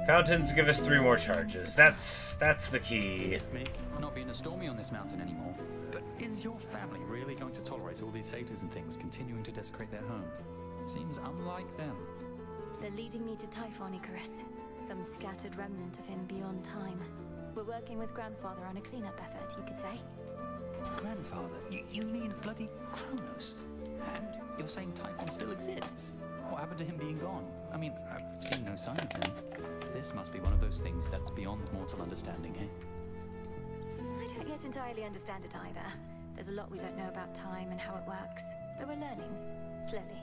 Fountains give us 3 more charges. That's the key. Yes, Mick. We're not being a stormy on this mountain anymore. But is your family really going to tolerate all these satyrs and things continuing to desecrate their home? Seems unlike them. They're leading me to Typhon, Icarus. Some scattered remnant of him beyond time. We're working with Grandfather on a cleanup effort, you could say. Grandfather? You mean bloody Kronos? And you're saying Typhon still exists? What happened to him being gone? I mean, I've seen no sign of him. This must be one of those things that's beyond mortal understanding, eh? I don't yet entirely understand it either. There's a lot we don't know about time and how it works. But we're learning. Slowly.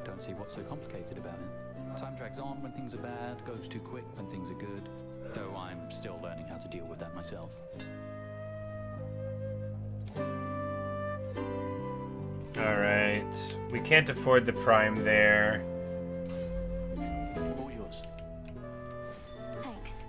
Don't see what's so complicated about it. Time drags on when things are bad, goes too quick when things are good. Though I'm still learning how to deal with that myself. Alright. We can't afford the prime there. All yours. Thanks.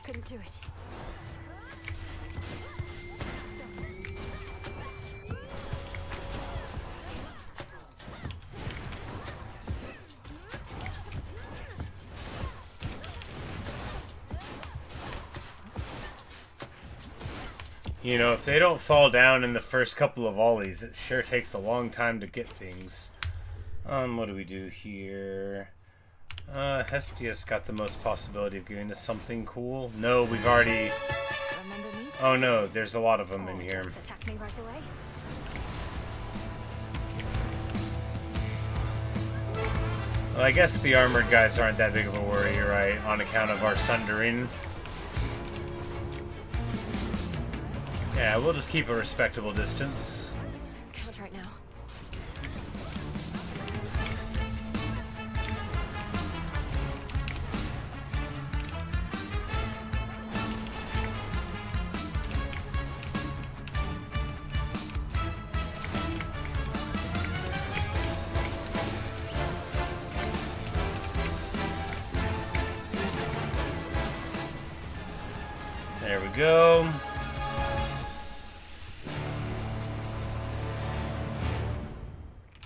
Couldn't do it. You know, if they don't fall down in the first couple of volleys, it sure takes a long time to get things. What do we do here? Hestius got the most possibility of giving us something cool. No, we've already... Oh no, there's a lot of them in here. Attack me right away. Well, I guess the armored guys aren't that big of a worry, right? On account of our sundering. Yeah, we'll just keep a respectable distance. Can't right now. There we go.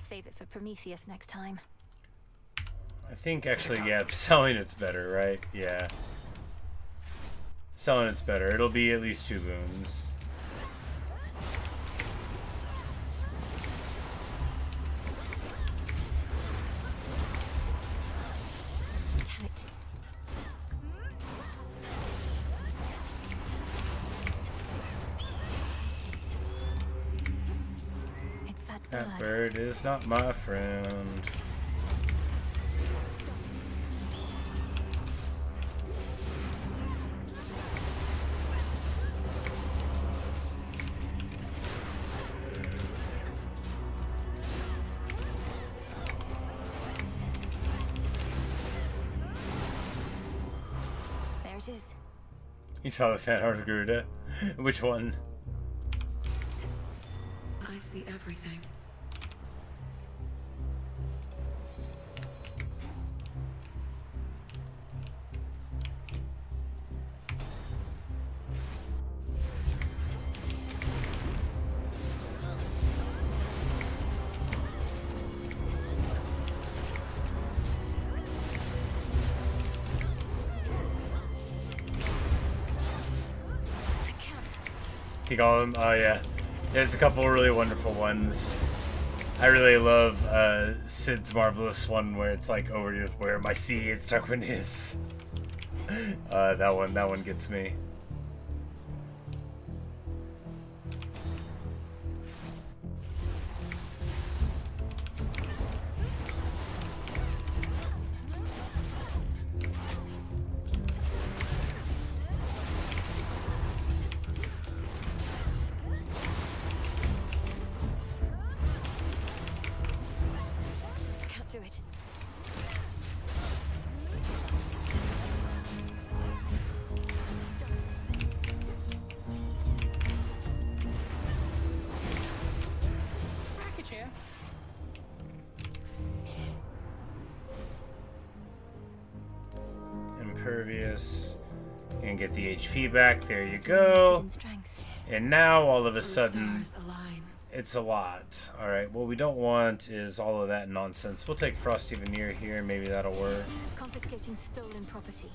Save it for Prometheus next time. I think actually, yeah, selling it's better, right? Yeah. Selling it's better. It'll be at least 2 boons. Damn it. It's that bird. That bird is not my friend. There it is. You saw the fan art of Garuda? Which one? I see everything. Think all of them? Oh yeah. There's a couple really wonderful ones. I really love Sid's marvelous one where it's like over to where my sea is Darkwing is. That one gets me. Can't do it. Package here. Impervious. And get the HP back. There you go. And now all of a sudden, it's a lot. Alright, what we don't want is all of that nonsense. We'll take Frosty Veneer here. Maybe that'll work. Confiscating stolen property.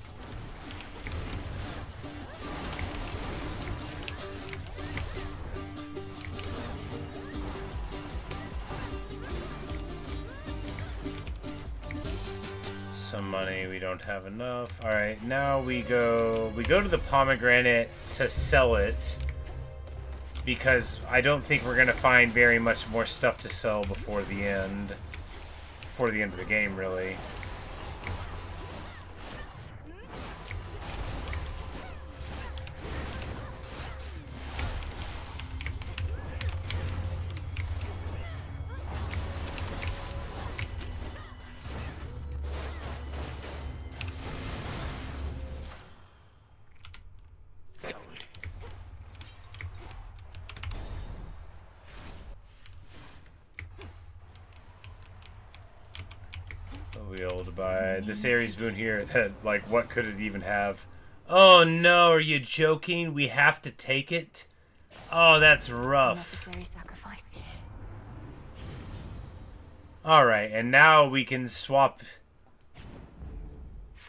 Some money, we don't have enough. Alright, now we go to the pomegranate to sell it. Because I don't think we're gonna find very much more stuff to sell before the end. Before the end of the game, really. We'll be able to buy this Ares boon here that, like, what could it even have? Oh no, are you joking? We have to take it? Oh, that's rough. Necessary sacrifice. Alright, and now we can swap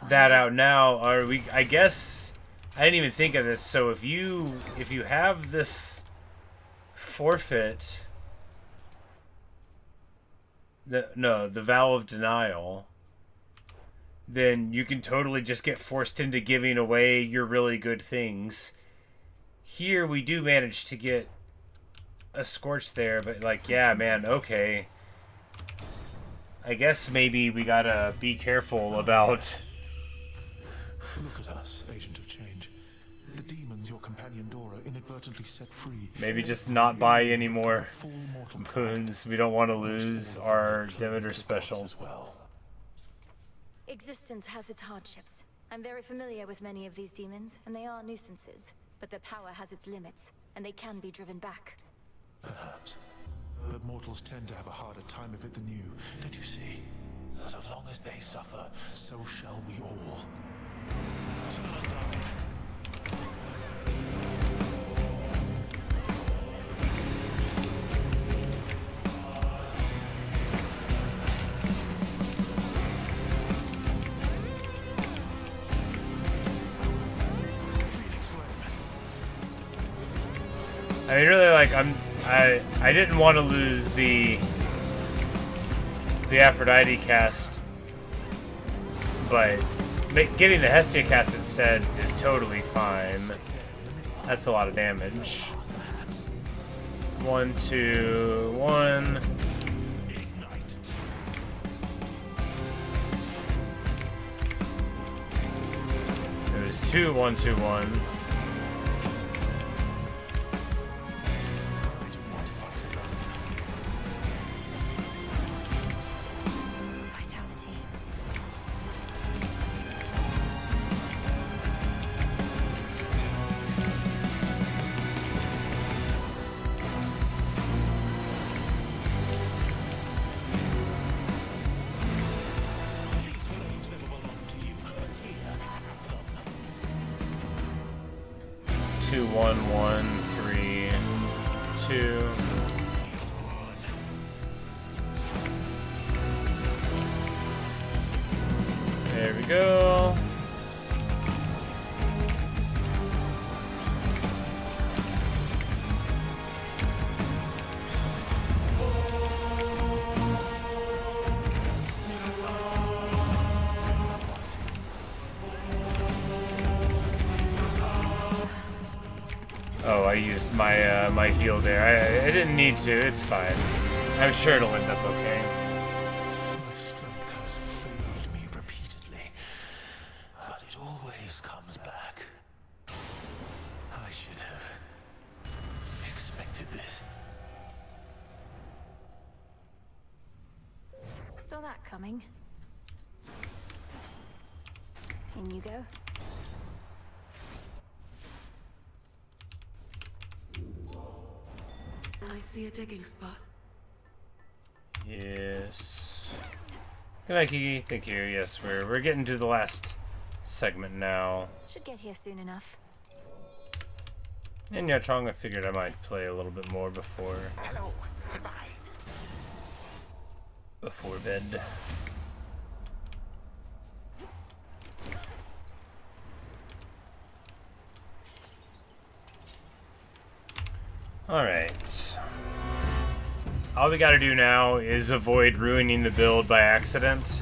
that out now. Or we, I guess, I didn't even think of this. So if you have this forfeit, the vow of denial, then you can totally just get forced into giving away your really good things. Here we do manage to get a Scorch there, but like, yeah, man, okay. I guess maybe we gotta be careful about... Look at us, agent of change. The demons your companion Dora inadvertently set free. Maybe just not buy any more boons. We don't want to lose our Demeter special. Existence has its hardships. I'm very familiar with many of these demons, and they are nuisances. But their power has its limits, and they can be driven back. Perhaps. But mortals tend to have a harder time of it than you, don't you see? So long as they suffer, so shall we all. Turn and dive. I mean, really, like, I didn't want to lose the Aphrodite cast, but getting the Hestia cast instead is totally fine. That's a lot of damage. 1, 2, 1. It was 2, 1, 2, 1. There we go. Oh, I used my my heal there. I didn't need to. It's fine. I'm sure it'll end up okay. My strength has failed me repeatedly, but it always comes back. I should have expected this. Saw that coming. In you go. I see a digging spot. Yes. Good night, Kiki. Thank you. Yes, we're getting to the last segment now. Should get here soon enough. And yeah, Trong, I figured I might play a little bit more before. Hello. Goodbye. Before bed. Alright. All we gotta do now is avoid ruining the build by accident.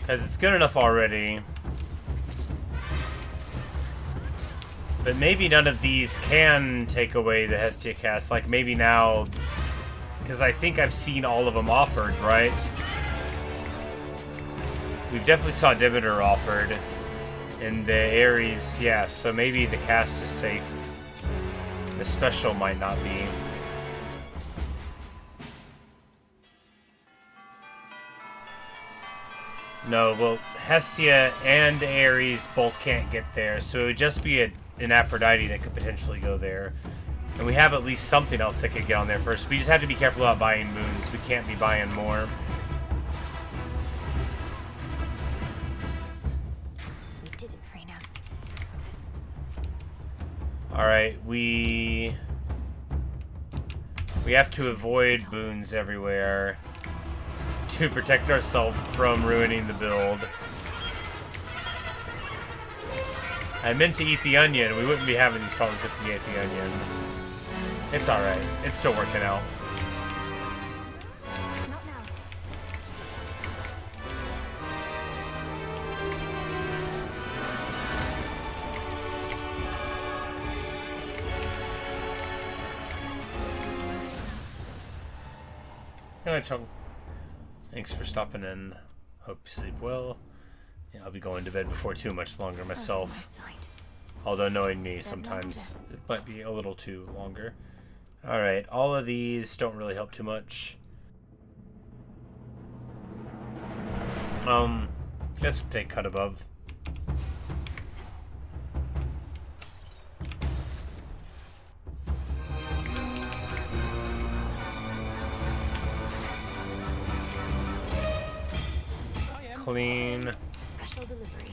Because it's good enough already. But maybe none of these can take away the Hestia cast. Like maybe now, because I think I've seen all of them offered, right? We've definitely saw Demeter offered in the Ares, yeah, so maybe the cast is safe. The special might not be. No, well, Hestia and Ares both can't get there, so it would just be an Aphrodite that could potentially go there. And we have at least something else that could get on there first. We just have to be careful about buying moons. We can't be buying more. Alright, we have to avoid boons everywhere to protect ourselves from ruining the build. I meant to eat the onion. We wouldn't be having these problems if we ate the onion. It's alright. It's still working out. Not now. Good night, Chung. Thanks for stopping in. Hope you sleep well. Yeah, I'll be going to bed before too much longer myself. Although knowing me, sometimes it might be a little too longer. Alright, all of these don't really help too much. Guess we'll take cut above. Clean. Special delivery.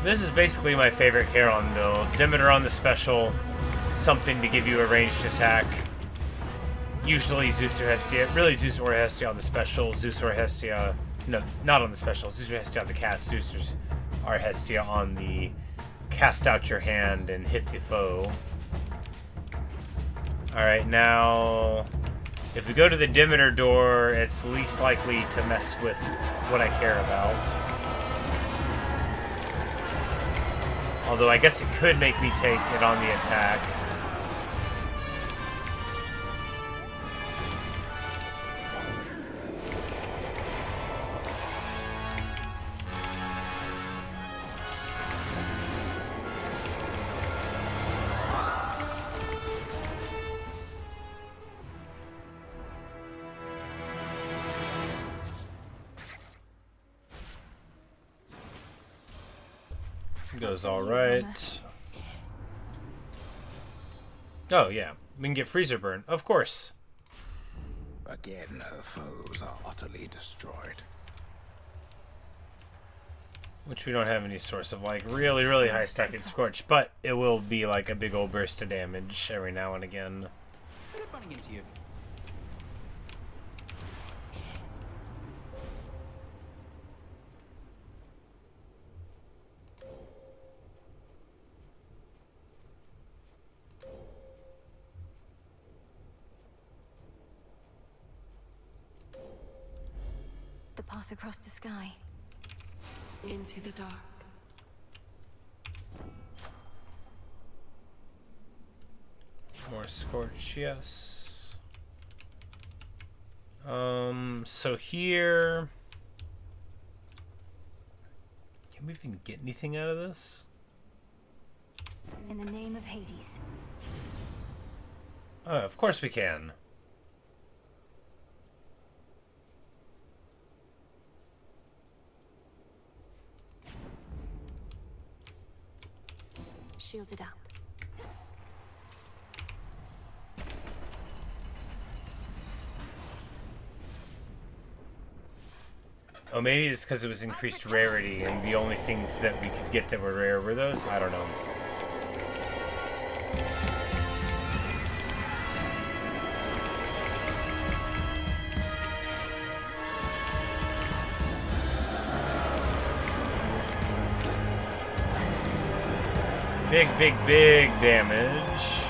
This is basically my favorite Charon build. Demeter on the special, something to give you a ranged attack. Usually Zeus or Hestia, really Zeus or Hestia on the special, Zeus or Hestia, no, not on the special, Zeus or Hestia on the cast, Zeus or Hestia on the cast out your hand and hit the foe. Alright, now, if we go to the Demeter door, it's least likely to mess with what I care about. Although I guess it could make me take it on the attack. Goes all right. Oh yeah, we can get freezer burn, of course. Again, her foes are utterly destroyed. Which we don't have any source of like really, really high stacking scorch, but it will be like a big old burst of damage every now and again. Good running into you. The path across the sky. Into the dark. More scorch, yes. So here, can we even get anything out of this? In the name of Hades. Oh, of course we can. Shielded up. Oh, maybe it's because it was increased rarity, and the only things that we could get that were rare were those? I don't know. Big, big, big damage.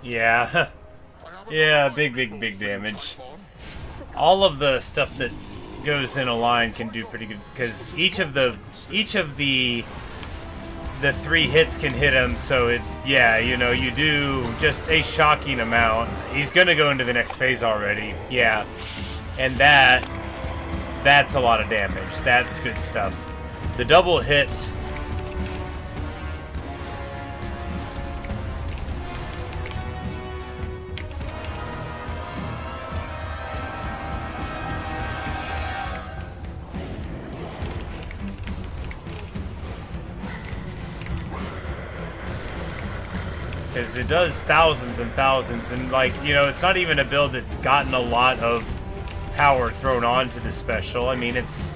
Yeah. Yeah, big, big, big damage. All of the stuff that goes in a line can do pretty good, because each of the three hits can hit him, so it, yeah, you know, you do just a shocking amount. He's gonna go into the next phase already, yeah. And that's a lot of damage. That's good stuff. The double hit Because it does thousands and thousands, and like, you know, it's not even a build that's gotten a lot of power thrown onto the special. I mean, it's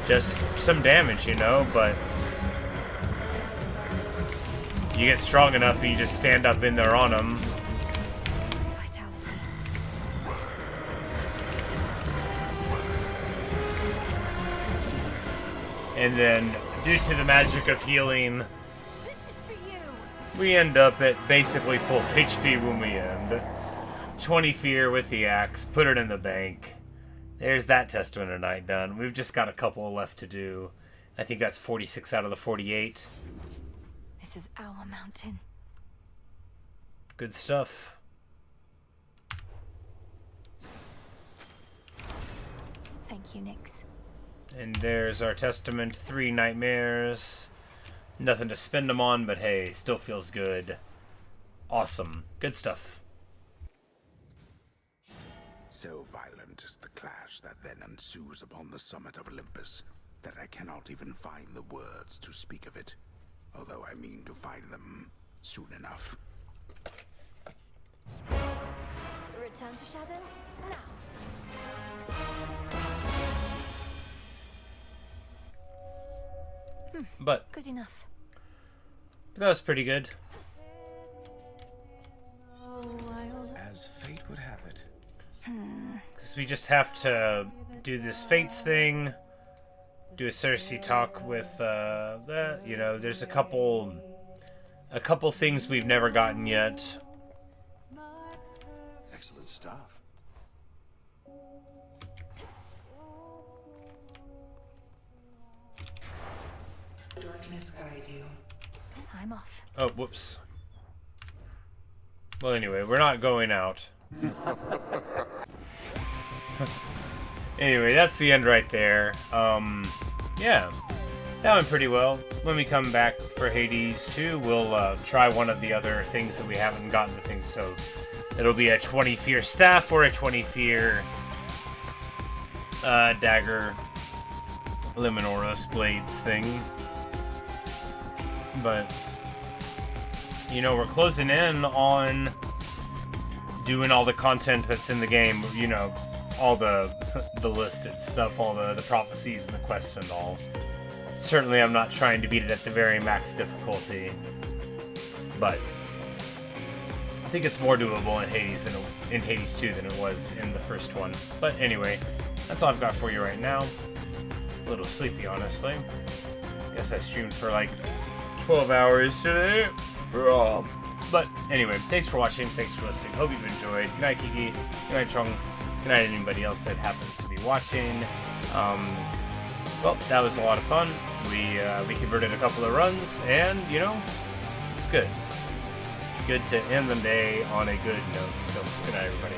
just some damage, you know, but you get strong enough and you just stand up in there on them. And then, due to the magic of healing, we end up at basically full HP when we end. 20 fear with the axe, put it in the bank. There's that Testament of Night done. We've just got a couple left to do. I think that's 46 out of the 48. This is our mountain. Good stuff. Thank you, Nyx. And there's our Testament, 3 nightmares. Nothing to spend them on, but hey, still feels good. Awesome. Good stuff. So violent is the clash that then ensues upon the summit of Olympus that I cannot even find the words to speak of it, although I mean to find them soon enough. Return to Shadow now. But good enough. That was pretty good. As fate would have it. Because we just have to do this Fates thing, do a Circe talk with you know, there's a couple things we've never gotten yet. Excellent stuff. Darkness guide you. I'm off. Oh, whoops. Well, anyway, we're not going out. Anyway, that's the end right there. Yeah. That went pretty well. When we come back for Hades 2, we'll try one of the other things that we haven't gotten to think. So it'll be a 20 fear staff or a 20 fear dagger Liminoros blades thing. But, you know, we're closing in on doing all the content that's in the game, you know, all the listed stuff, all the prophecies and the quests and all. Certainly I'm not trying to beat it at the very max difficulty, but I think it's more doable in Hades 2 than it was in the first one. But anyway, that's all I've got for you right now. A little sleepy, honestly. Guess I streamed for like 12 hours today. But anyway, thanks for watching, thanks for listening, hope you've enjoyed. Good night, Kiki. Good night, Chong. Good night, anybody else that happens to be watching. Well, that was a lot of fun. We converted a couple of runs, and, you know, it's good. Good to end the day on a good note. So, good night, everybody.